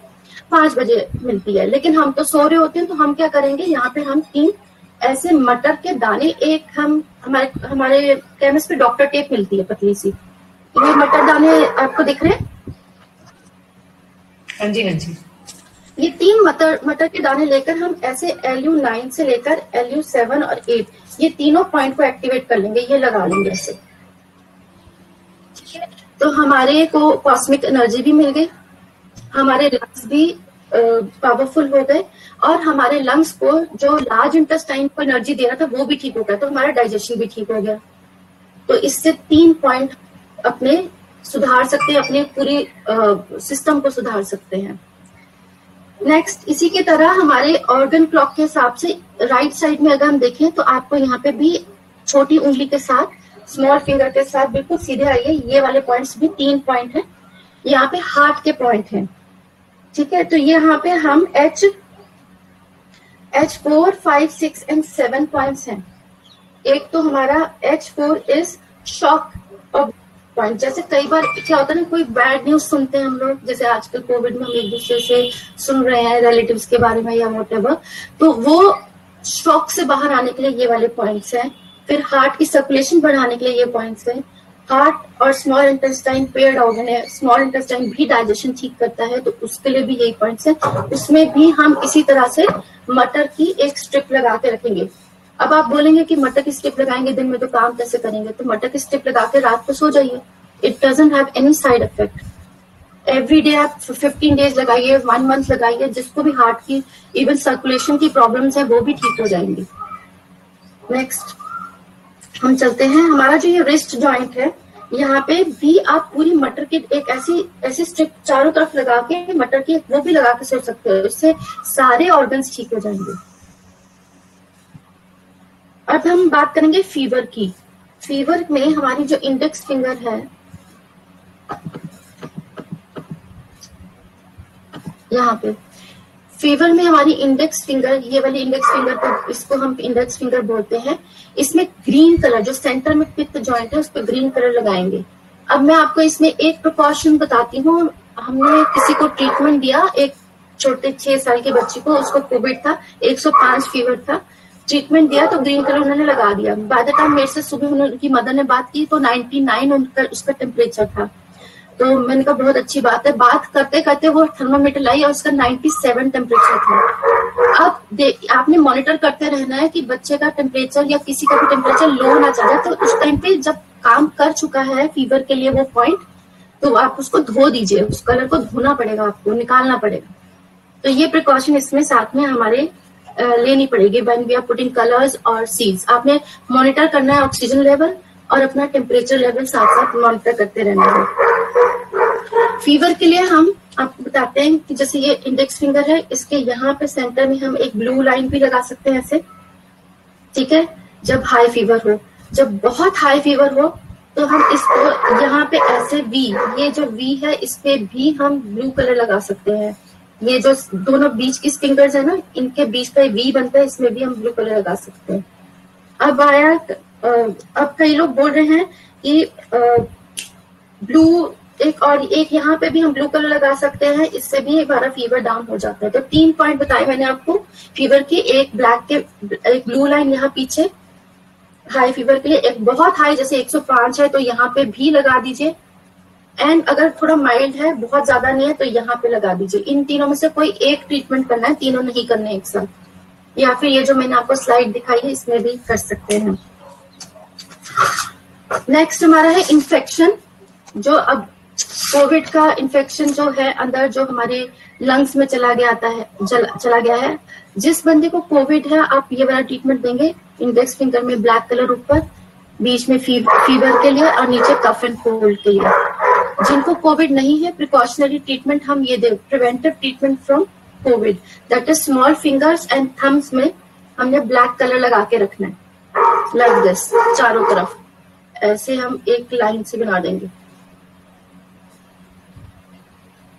5 बजे मिलती है। लेकिन हम तो सो रहे होते हैं, तो हम क्या करेंगे, यहाँ पे हम 3 ऐसे मटर के दाने, एक हम हमारे केमिस्ट पे डॉक्टर टेप मिलती है पतली सी, ये मटर दाने आपको दिख रहे हैं? हाँ जी हाँ जी। ये 3 मटर मटर के दाने लेकर हम ऐसे LU9 से लेकर LU7 और 8 ये तीनों पॉइंट को एक्टिवेट कर लेंगे, ये लगा लेंगे ऐसे। तो हमारे को कॉस्मिक एनर्जी भी मिल गई, हमारे लंग्स भी पावरफुल हो गए, और हमारे लंग्स को जो लार्ज इंटेस्टाइन को एनर्जी दे रहा था वो भी ठीक हो गया, तो हमारा डाइजेशन भी ठीक हो गया। तो इससे 3 पॉइंट अपने सुधार सकते हैं, अपने पूरी सिस्टम को सुधार सकते हैं। नेक्स्ट, इसी की तरह हमारे ऑर्गन क्लॉक के हिसाब से राइट साइड में अगर हम देखें तो आपको यहाँ पे भी छोटी उंगली के साथ, स्मॉल फिंगर के साथ बिल्कुल सीधे आइए, ये वाले पॉइंट्स भी 3 पॉइंट हैं, यहाँ पे हार्ट के पॉइंट हैं, ठीक है। तो यहाँ पे हम H4, 5, 6 एंड 7 पॉइंट्स हैं। एक तो हमारा H4 इज शॉक पॉइंट। जैसे कई बार क्या होता है ना, कोई बैड न्यूज सुनते हैं हम लोग, जैसे आजकल कोविड में हम एक दूसरे से सुन रहे हैं रिलेटिव्स के बारे में या व्हाटएवर, तो वो शॉक से बाहर आने के लिए ये वाले पॉइंट्स हैं। फिर हार्ट की सर्कुलेशन बढ़ाने के लिए ये पॉइंट्स हैं। हार्ट और स्मॉल इंटेस्टाइन पेयर्ड ऑर्गन है, स्मॉल इंटेस्टाइन भी डाइजेशन ठीक करता है, तो उसके लिए भी यही पॉइंट्स हैं। उसमें भी हम इसी तरह से मटर की एक स्ट्रिप लगा के रखेंगे। अब आप बोलेंगे कि मटर की स्ट्रिप लगाएंगे दिन में तो काम कैसे करेंगे, तो मटर की स्ट्रिप लगा के रात को सो जाइए, it doesn't have any side effect. Every day आप 15 डेज लगाइए, 1 मंथ लगाइए, जिसको भी हार्ट की इवन सर्कुलेशन की प्रॉब्लम्स है वो भी ठीक हो जाएंगी। नेक्स्ट हम चलते हैं, हमारा जो ये रिस्ट जॉइंट है, यहाँ पे भी आप पूरी मटर की एक ऐसी स्ट्रिप चारों तरफ लगा के मटर की वो भी लगा के सो सकते हो, इससे सारे ऑर्गन्स ठीक हो जाएंगे। अब हम बात करेंगे फीवर की। फीवर में हमारी जो इंडेक्स फिंगर है, यहाँ पे फीवर में हमारी इंडेक्स फिंगर, ये वाली इंडेक्स फिंगर को, इसको हम इंडेक्स फिंगर बोलते हैं। इसमें ग्रीन कलर, जो सेंटर में पित्त जॉइंट है उस पर ग्रीन कलर लगाएंगे। अब मैं आपको इसमें एक प्रिकॉशन बताती हूँ। हमने किसी को ट्रीटमेंट दिया, एक छोटे 6 साल के बच्चे को, उसको कोविड था, 105 फीवर था, ट्रीटमेंट दिया तो ग्रीन कलर उन्होंने लगा दिया। बाय द टाइम मेरे से सुबह उनकी मदर ने बात की तो 99 उसका टेम्परेचर था। तो मैंने कहा बहुत अच्छी बात है। बात करते करते वो थर्मामीटर लाई और उसका 97 टेम्परेचर था। अब आपने मॉनिटर करते रहना है कि बच्चे का टेम्परेचर या किसी का भी टेम्परेचर लो ना चल जाए। तो उस टाइम पे जब काम कर चुका है फीवर के लिए वो पॉइंट, तो आप उसको धो दीजिए, उस कलर को धोना पड़ेगा, आपको निकालना पड़ेगा। तो ये प्रिकॉशन इसमें साथ में हमारे लेनी पड़ेगी when we are putting colours और सीड्स। आपने मॉनिटर करना है ऑक्सीजन लेवल और अपना टेम्परेचर लेवल साथ साथ मॉनिटर करते रहना है। फीवर के लिए हम आपको बताते हैं कि जैसे ये इंडेक्स फिंगर है, इसके यहाँ पे सेंटर में हम एक ब्लू लाइन भी लगा सकते हैं ऐसे, ठीक है। जब हाई फीवर हो, जब बहुत हाई फीवर हो तो हम इसको यहाँ पे ऐसे वी, ये जो वी है इस पे भी हम ब्लू कलर लगा सकते हैं। ये जो दोनों बीच की फिंगर्स है ना, इनके बीच का वी बनता है, इसमें भी हम ब्लू कलर लगा सकते हैं। अब आया, अब कई लोग बोल रहे हैं कि ब्लू एक यहाँ पे भी हम ब्लू कलर लगा सकते हैं, इससे भी हमारा फीवर डाउन हो जाता है। तो 3 पॉइंट बताए मैंने आपको फीवर की, एक ब्लैक के, एक ब्लू लाइन यहाँ पीछे हाई फीवर के लिए, एक बहुत हाई जैसे 105 है तो यहाँ पे भी लगा दीजिए, एंड अगर थोड़ा माइल्ड है, बहुत ज्यादा नहीं है, तो यहाँ पे लगा दीजिए। इन तीनों में से कोई एक ट्रीटमेंट करना है, तीनों नहीं करने एक साथ, या फिर ये जो मैंने आपको स्लाइड दिखाई है इसमें भी कर सकते हैं। नेक्स्ट हमारा है इन्फेक्शन। जो अब कोविड का इन्फेक्शन जो है अंदर जो हमारे लंग्स में चला गया है, जिस बंदे को कोविड है आप ये वाला ट्रीटमेंट देंगे। इंडेक्स फिंगर में ब्लैक कलर ऊपर, बीच में फीवर के लिए और नीचे कफ एंड कोल्ड के लिए। जिनको कोविड नहीं है, प्रिकॉशनरी ट्रीटमेंट हम ये दे, preventive treatment from covid, that is small fingers and thumbs में हमने ब्लैक कलर लगा के रखना है, लाइक दिस, चारों तरफ ऐसे हम एक लाइन से बना देंगे,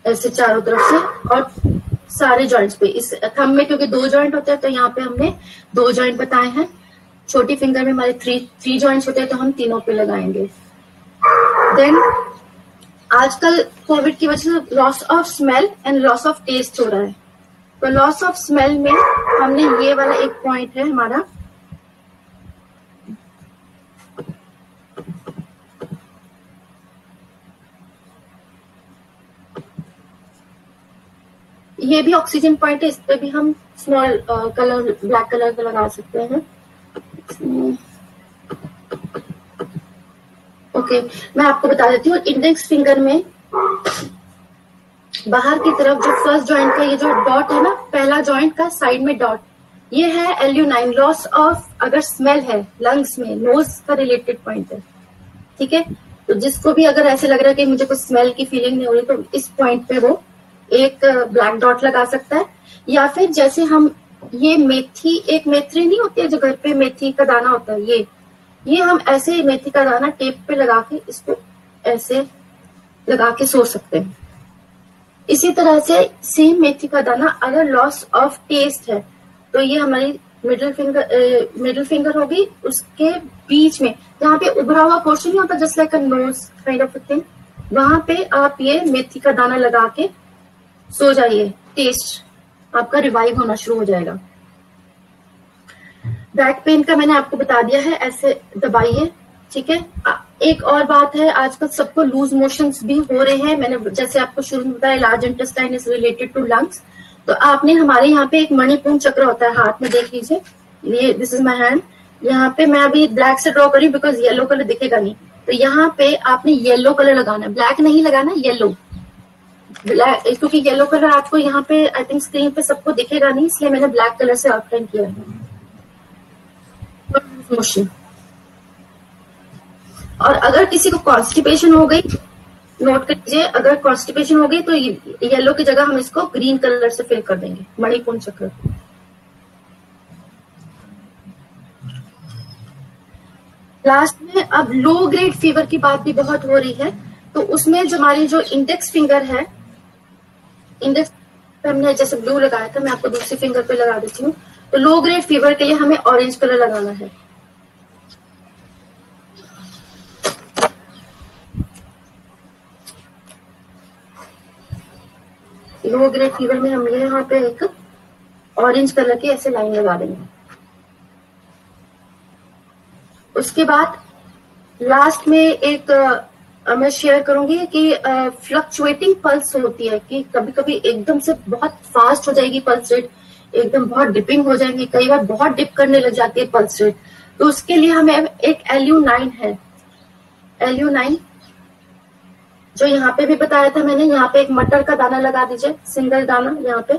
ऐसे चारों तरफ से, और सारे जॉइंट्स पे। इस थंब में क्योंकि 2 जॉइंट होते हैं तो यहाँ पे हमने 2 जॉइंट बताए हैं। छोटी फिंगर में हमारे 3 जॉइंट्स होते हैं तो हम तीनों पे लगाएंगे। देन आजकल कोविड की वजह से loss of smell and loss of taste हो रहा है, तो लॉस ऑफ स्मेल में हमने ये वाला एक पॉइंट है हमारा, ये भी ऑक्सीजन पॉइंट है, इस पे भी हम स्मॉल कलर ब्लैक कलर का लगा सकते हैं। ओके, मैं आपको बता देती हूँ। इंडेक्स फिंगर में बाहर की तरफ जो फर्स्ट जॉइंट का ये जो डॉट है ना, पहला जॉइंट का साइड में डॉट, ये है LU9, लॉस ऑफ अगर स्मेल है लंग्स में, नोज का रिलेटेड पॉइंट है, ठीक है। तो जिसको भी अगर ऐसे लग रहा है कि मुझे कुछ स्मेल की फीलिंग नहीं हो रही, तो इस पॉइंट पे वो एक ब्लैक डॉट लगा सकता है। या फिर जैसे हम ये मेथी, एक मेथी नहीं होती है जो घर पे मेथी का दाना होता है, ये हम ऐसे मेथी का दाना टेप पे लगा के इसको ऐसे लगा के सो सकते हैं। इसी तरह से सेम मेथी का दाना अगर लॉस ऑफ टेस्ट है तो ये हमारी मिडिल फिंगर होगी, उसके बीच में जहाँ पे उभरा हुआ पोर्शन नहीं होता, just like a knows kind of thing, वहां पे आप ये मेथी का दाना लगा के सो जाइए, टेस्ट आपका रिवाइव होना शुरू हो जाएगा। बैक पेन का मैंने आपको बता दिया है, ऐसे दबाइए, ठीक है। एक और बात है, आजकल सबको लूज मोशंस भी हो रहे हैं। मैंने जैसे आपको शुरू में बताया large intestine is related to lungs, तो आपने हमारे यहाँ पे एक मणिपुर चक्र होता है हाथ में, देख लीजिए, ये दिस इज माई हैंड। यहाँ पे मैं अभी ब्लैक से ड्रॉ करी बिकॉज येलो कलर दिखेगा नहीं, तो यहाँ पे आपने येलो कलर लगाना है, ब्लैक नहीं लगाना, येलो, क्योंकि येलो कलर आपको यहाँ पे आई थिंक स्क्रीन पे सबको दिखेगा नहीं, इसलिए मैंने ब्लैक कलर से आउटलाइन किया है। मोशन। और अगर किसी को कॉन्स्टिपेशन हो गई, नोट कर लीजिए, अगर कॉन्स्टिपेशन हो गई तो येलो की जगह हम इसको ग्रीन कलर से फिल कर देंगे, मणिपुर चक्र। लास्ट में अब लो ग्रेड फीवर की बात भी बहुत हो रही है, तो उसमें जो हमारी जो इंडेक्स फिंगर है, इंडेक्स पे हमने जैसे ब्लू लगाया था, मैं आपको दूसरी फिंगर पे लगा देती हूँ। तो लो ग्रेड फीवर के लिए हमें ऑरेंज कलर लगाना है। लो ग्रेड फीवर में हम यहाँ पे एक ऑरेंज कलर की ऐसे लाइन लगा देंगे। उसके बाद लास्ट में एक मैं शेयर करूंगी कि फ्लक्चुएटिंग पल्स होती है, कि कभी कभी एकदम से बहुत फास्ट हो जाएगी पल्स रेट, एकदम बहुत डिपिंग हो जाएंगी, कई बार बहुत डिप करने लग जाती है पल्स रेट। तो उसके लिए हमें एक LU9 है, LU9 जो यहाँ पे भी बताया था मैंने, यहाँ पे एक मटर का दाना लगा दीजिए, सिंगल दाना यहाँ पे,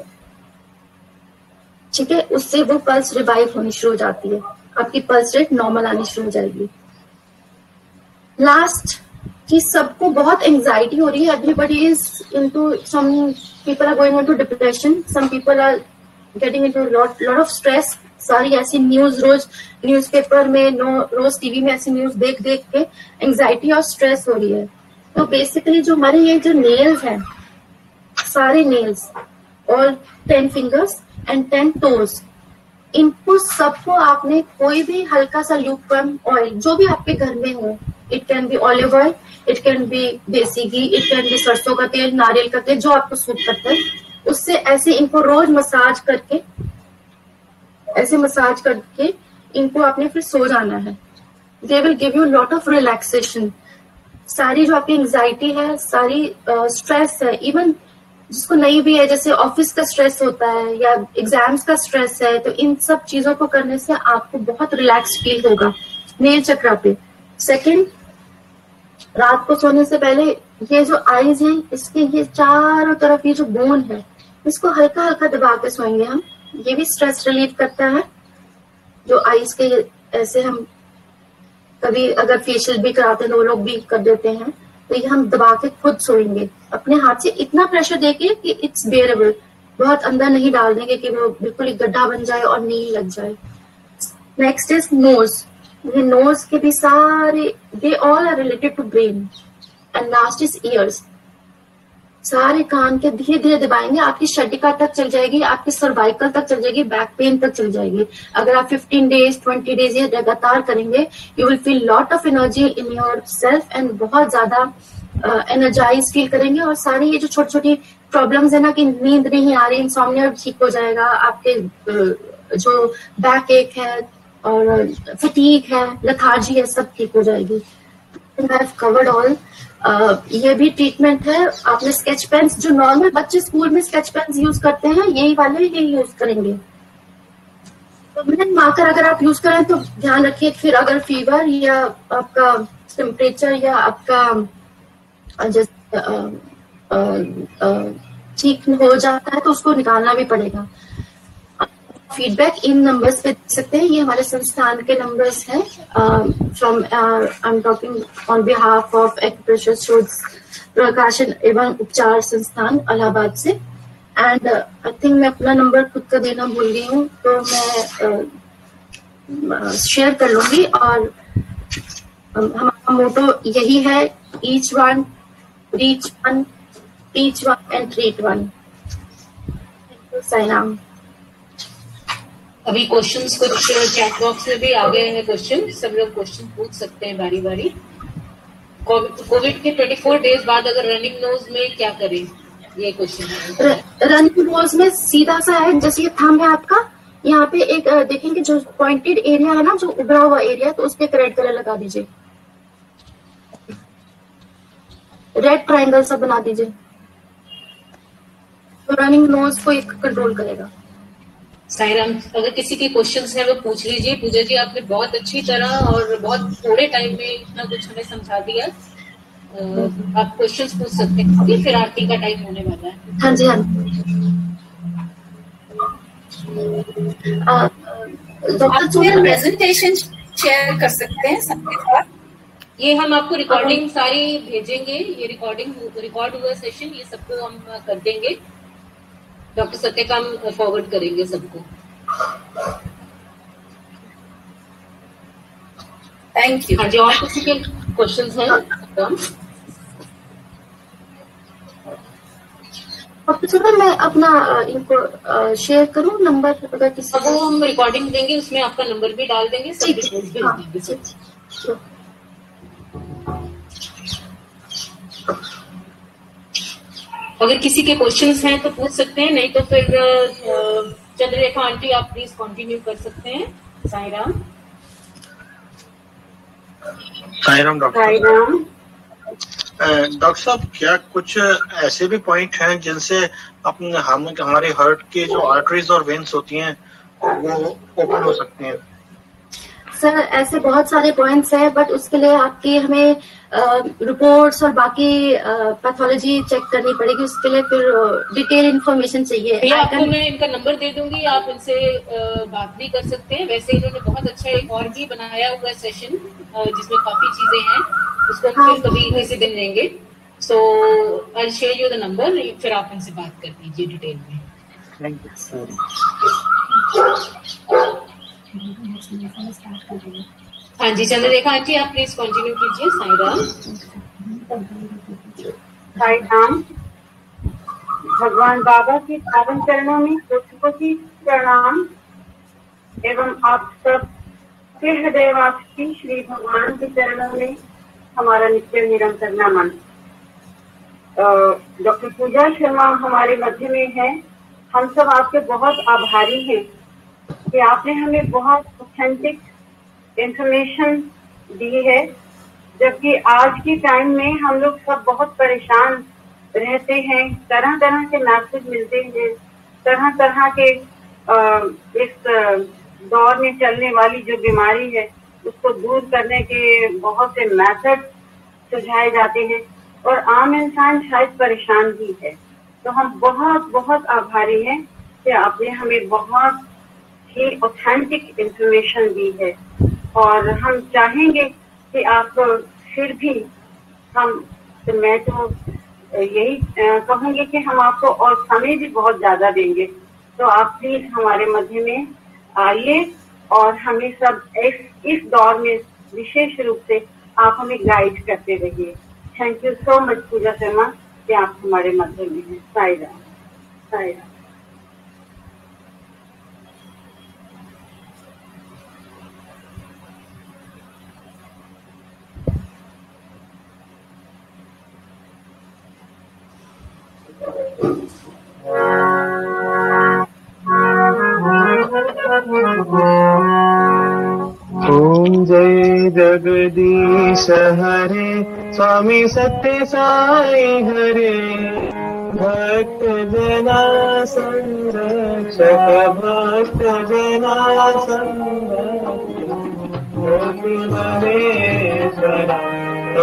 ठीक है। उससे वो पल्स रिवाइव होनी शुरू हो जाती है, आपकी पल्स रेट नॉर्मल आनी शुरू हो जाएगी। लास्ट कि सबको बहुत एंजाइटी हो रही है, everybody is into, some people are going into depression, some people are getting into lot of stress. सारी ऐसी न्यूज रोज न्यूज़पेपर में, रोज टीवी में ऐसी न्यूज देख देख के एंजाइटी और स्ट्रेस हो रही है। तो बेसिकली जो हमारे ये जो नेल्स हैं, सारे nails, all 10 fingers and 10 toes, इनको सबको आपने कोई भी हल्का सा ल्यूकवार्म ऑयल जो भी आपके घर में हो, it can be olive oil, it can be देसी घी, इट कैन बी सरसों का तेल, नारियल का तेल, जो आपको सूट करता है, उससे ऐसे इनको रोज मसाज करके, ऐसे मसाज करके इनको आपने फिर सो जाना है। They will give you lot of relaxation. सारी जो आपकी एंजाइटी है, सारी स्ट्रेस है, इवन जिसको नहीं भी है, जैसे ऑफिस का स्ट्रेस होता है या एग्जाम्स का स्ट्रेस है, तो इन सब चीजों को करने से आपको बहुत रिलैक्स फील होगा नेल चक्रा पे। सेकंड, रात को सोने से पहले ये जो आईज हैं, इसके ये चारों तरफ ये जो बोन है, इसको हल्का हल्का दबा के सोएंगे हम, ये भी स्ट्रेस रिलीव करता है। जो आईज के ऐसे हम कभी अगर फेशियल भी कराते हैं, वो लोग भी कर देते हैं, तो ये हम दबा के खुद सोएंगे अपने हाथ से, इतना प्रेशर देके कि इट्स बेयरेबल, बहुत अंदर नहीं डाल देंगे कि वो बिल्कुल एक गड्ढा बन जाए और नील लग जाए। Next is nose. ये नोज के भी सारे, they all are related to brain. And last is ears. सारे कान के धीरे धीरे दबाएंगे, आपकी शटिका तक चल जाएगी, आपके सर्वाइकल तक चल जाएगी, बैक पेन तक चल जाएगी। अगर आप 15 डेज 20 डेज ये लगातार करेंगे, you will feel lot of energy in your self and बहुत ज्यादा एनर्जाइज फील करेंगे। और सारी ये जो छोटी छोटी प्रॉब्लम्स है ना, कि नींद नहीं आ रही, इंसोम्निया ठीक हो जाएगा, आपके जो बैक एक है और फटीग है, लेथार्जी है, सब ठीक हो जाएगी। I have covered all. ये भी ट्रीटमेंट है। आपने स्केच पेन्स, जो नॉर्मल बच्चे स्कूल में स्केच पेन्स यूज करते हैं, यही वाले ये यूज करेंगे। तो मिनट मार्कर अगर आप यूज करें तो ध्यान रखिए, फिर अगर फीवर या आपका टेम्परेचर या आपका जैसे ठीक हो जाता है तो उसको निकालना भी पड़ेगा। फीडबैक इन नंबर्स पे दे सकते हैं, ये हमारे संस्थान के नंबर्स हैं। From I am talking on behalf of acupressure शोध प्रकाशन एवं उपचार संस्थान इलाहाबाद से। एंड आई थिंक मैं अपना नंबर खुद का देना भूल गई हूँ, तो मैं शेयर कर लूंगी। और हमारा मोटो यही है, each one, reach one, teach one and treat one. Sairam. अभी क्वेश्चंस कुछ चैट बॉक्स में भी आ गए हैं क्वेश्चन, सब लोग क्वेश्चन पूछ सकते हैं बारी बारी। कोविड के 24 डेज बाद अगर रनिंग नोज में क्या करें, ये क्वेश्चन है। रनिंग नोज में सीधा सा है, जैसे ये थंब है आपका, यहाँ पे एक देखेंगे जो पॉइंटेड एरिया है ना, जो उभरा हुआ एरिया, तो उस पे रेड कलर लगा दीजिए, रेड ट्रायंगल सा बना दीजिए, तो रनिंग नोज को एक कंट्रोल करेगा। साईराम, अगर किसी के क्वेश्चंस हैं वो पूछ लीजिए। पूजा जी, आपने बहुत अच्छी तरह और बहुत थोड़े टाइम में इतना कुछ हमें समझा दिया। आप क्वेश्चंस पूछ सकते हैं, फिर आरती का टाइम होने वाला है। हाँ जी, हाँ। डॉक्टर प्रेजेंटेशन शेयर कर सकते हैं सबके साथ। ये हम आपको रिकॉर्डिंग सारी भेजेंगे, ये रिकॉर्ड हुआ सेशन, ये सबको हम कर देंगे। डॉक्टर सत्यकाम फॉरवर्ड करेंगे सबको। Thank you. हाँ जी, और किसी के क्वेश्चंस हैं? डॉक्टर मैं अपना इनको शेयर करूं नंबर, अगर किसी वो हम रिकॉर्डिंग देंगे, उसमें आपका नंबर भी डाल देंगे, सब डिटेल्स भी डाल देंगे। अगर किसी के क्वेश्चंस हैं तो पूछ सकते हैं, नहीं तो फिर चंद्ररेखा आंटी आप प्लीज कंटिन्यू कर सकते हैं। साईराम। साईराम डॉक्टर। साईराम। डॉक्टर साहब, क्या कुछ ऐसे भी पॉइंट हैं जिनसे अपने हमारे हार्ट के जो आर्टरीज और वेन्स होती हैं वो ओपन हो सकते हैं? सर, ऐसे बहुत सारे पॉइंट्स हैं, बट उसके लिए आपकी हमें रिपोर्ट्स और बाकी पैथोलॉजी चेक करनी पड़ेगी। उसके लिए फिर डिटेल इंफॉर्मेशन चाहिए। आपको मैं इनका नंबर दे दूंगी, आप इनसे बात भी कर सकते हैं। वैसे इन्होंने बहुत अच्छा एक और भी बनाया हुआ सेशन जिसमें काफी चीजें हैं, उसको फिर कभी किसी दिन लेंगे। So I share you the number, फिर आप इनसे बात कर लीजिए डिटेल में। Thank you sir. हाँ जी, चंद्ररेखा आंटी आप प्लीज कंटिन्यू कीजिए। साईराम। साईराम। भगवान बाबा के पावन चरणों में कोटि प्रणाम एवं आप सब के हृदयवासी श्री भगवान के चरणों में हमारा नित्य निरंतर नमन। डॉक्टर पूजा शर्मा हमारे मध्य में है। हम सब आपके बहुत आभारी हैं कि आपने हमें बहुत ऑथेंटिक इंफॉर्मेशन दी है, जबकि आज के टाइम में हम लोग सब बहुत परेशान रहते हैं। तरह तरह के मैसेज मिलते हैं, तरह तरह के इस दौर में चलने वाली जो बीमारी है उसको दूर करने के बहुत से मैथड सुझाए जाते हैं, और आम इंसान शायद परेशान भी है। तो हम बहुत बहुत आभारी हैं कि आपने हमें बहुत ही ऑथेंटिक इंफॉर्मेशन दी है, और हम चाहेंगे कि आप फिर भी मैं तो यही कहूँगी कि हम आपको और समय भी बहुत ज्यादा देंगे। तो आप प्लीज हमारे मध्य में आइए और हमें सब इस दौर में विशेष रूप से आप हमें गाइड करते रहिए। थैंक यू सो मच पूजा शर्मा कि आप हमारे मध्य में हैं। साईराम। साईराम। ओम जय जगदीश हरे स्वामी सत्य साई हरे भक्त जना संरक्षक भक्त जना संरक्षक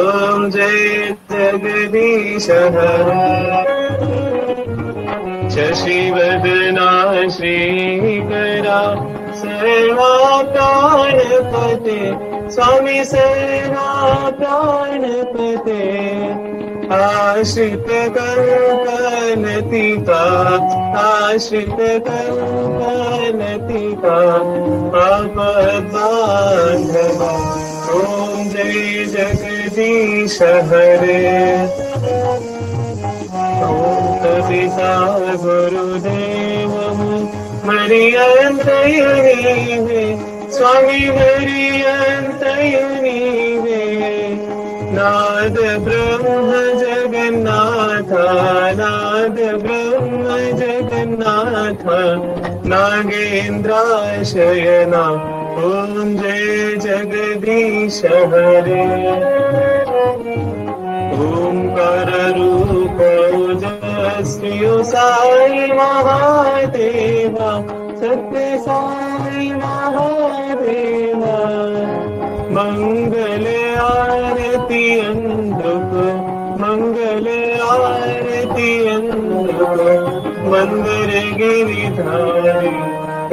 ओम जय जगदीश हरे शशिवदना श्रीकरा सर्वा प्राणपते स्वामी सर्वा प्राणपते आश्रित कल्पनतिका आश्रित कल्पनतिका आपद्बान्धवा ओम जय जगदीश हरे पिता गुरुदेव मरियन्तयुनीवे स्वामी मरियन्तयुनीवे नाद ब्रह्म जगन्नाथ नाद ब्रह्म जगन्नाथ नागेन्द्राशयना ओम जय जगदीश हरे ओंकार रूप ओजस्वी साई महादेवा सत्य साई महादेवा मंगल आरती अंधुक मंगल आरती अंधुक मंदिर गिरिधारी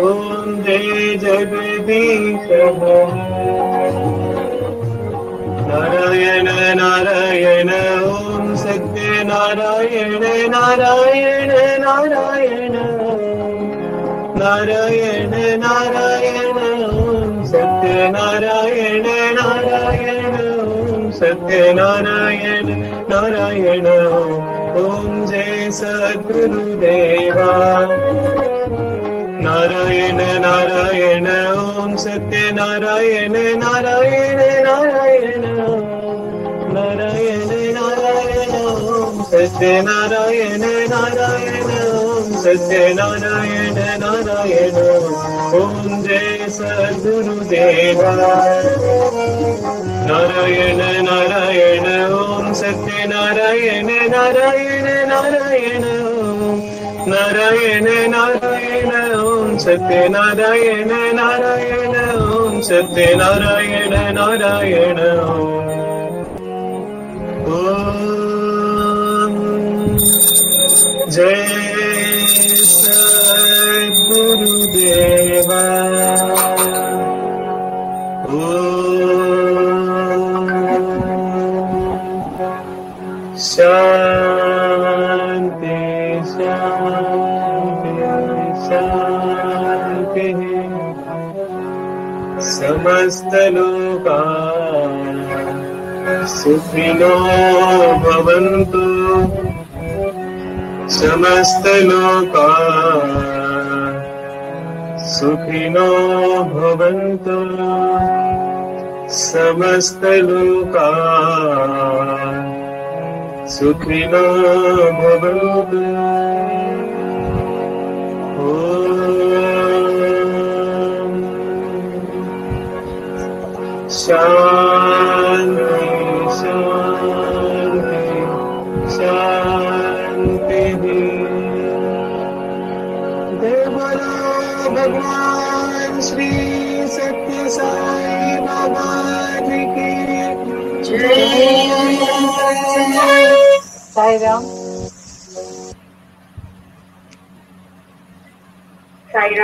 ओम जय जगदीश नारायण नारायण ओम सत्य नारायण नारायण नारायण नारायण नारायण ओम सत्य नारायण नारायण ओम सत्य नारायण नारायण ओम जय सद्गुरुदेवा नारायण नारायण ओम सत्य नारायण नारायण नारायण नारायण नारायण ओम सत्य नारायण नारायण ओम सत्य नारायण नारायण ओम जय सद्गुरुदेवा नारायण नारायण ओम सत्य नारायण नारायण नारायण नारायण नारायण ओम सत्य नारायण नारायण ओम सत्य नारायण नारायण ओम जय सद्गुरुदेवा शांति शांति शांति समस्त लोका सुखिनो भवन्तु समस्त लोका सुखिनो भवन्तु समस्त लोका सुखिनो भवन्तु ओम शांति शांति शांति देवरो भगवान श्री सत्य साई बाबा जी की जय। साई राम। साई राम।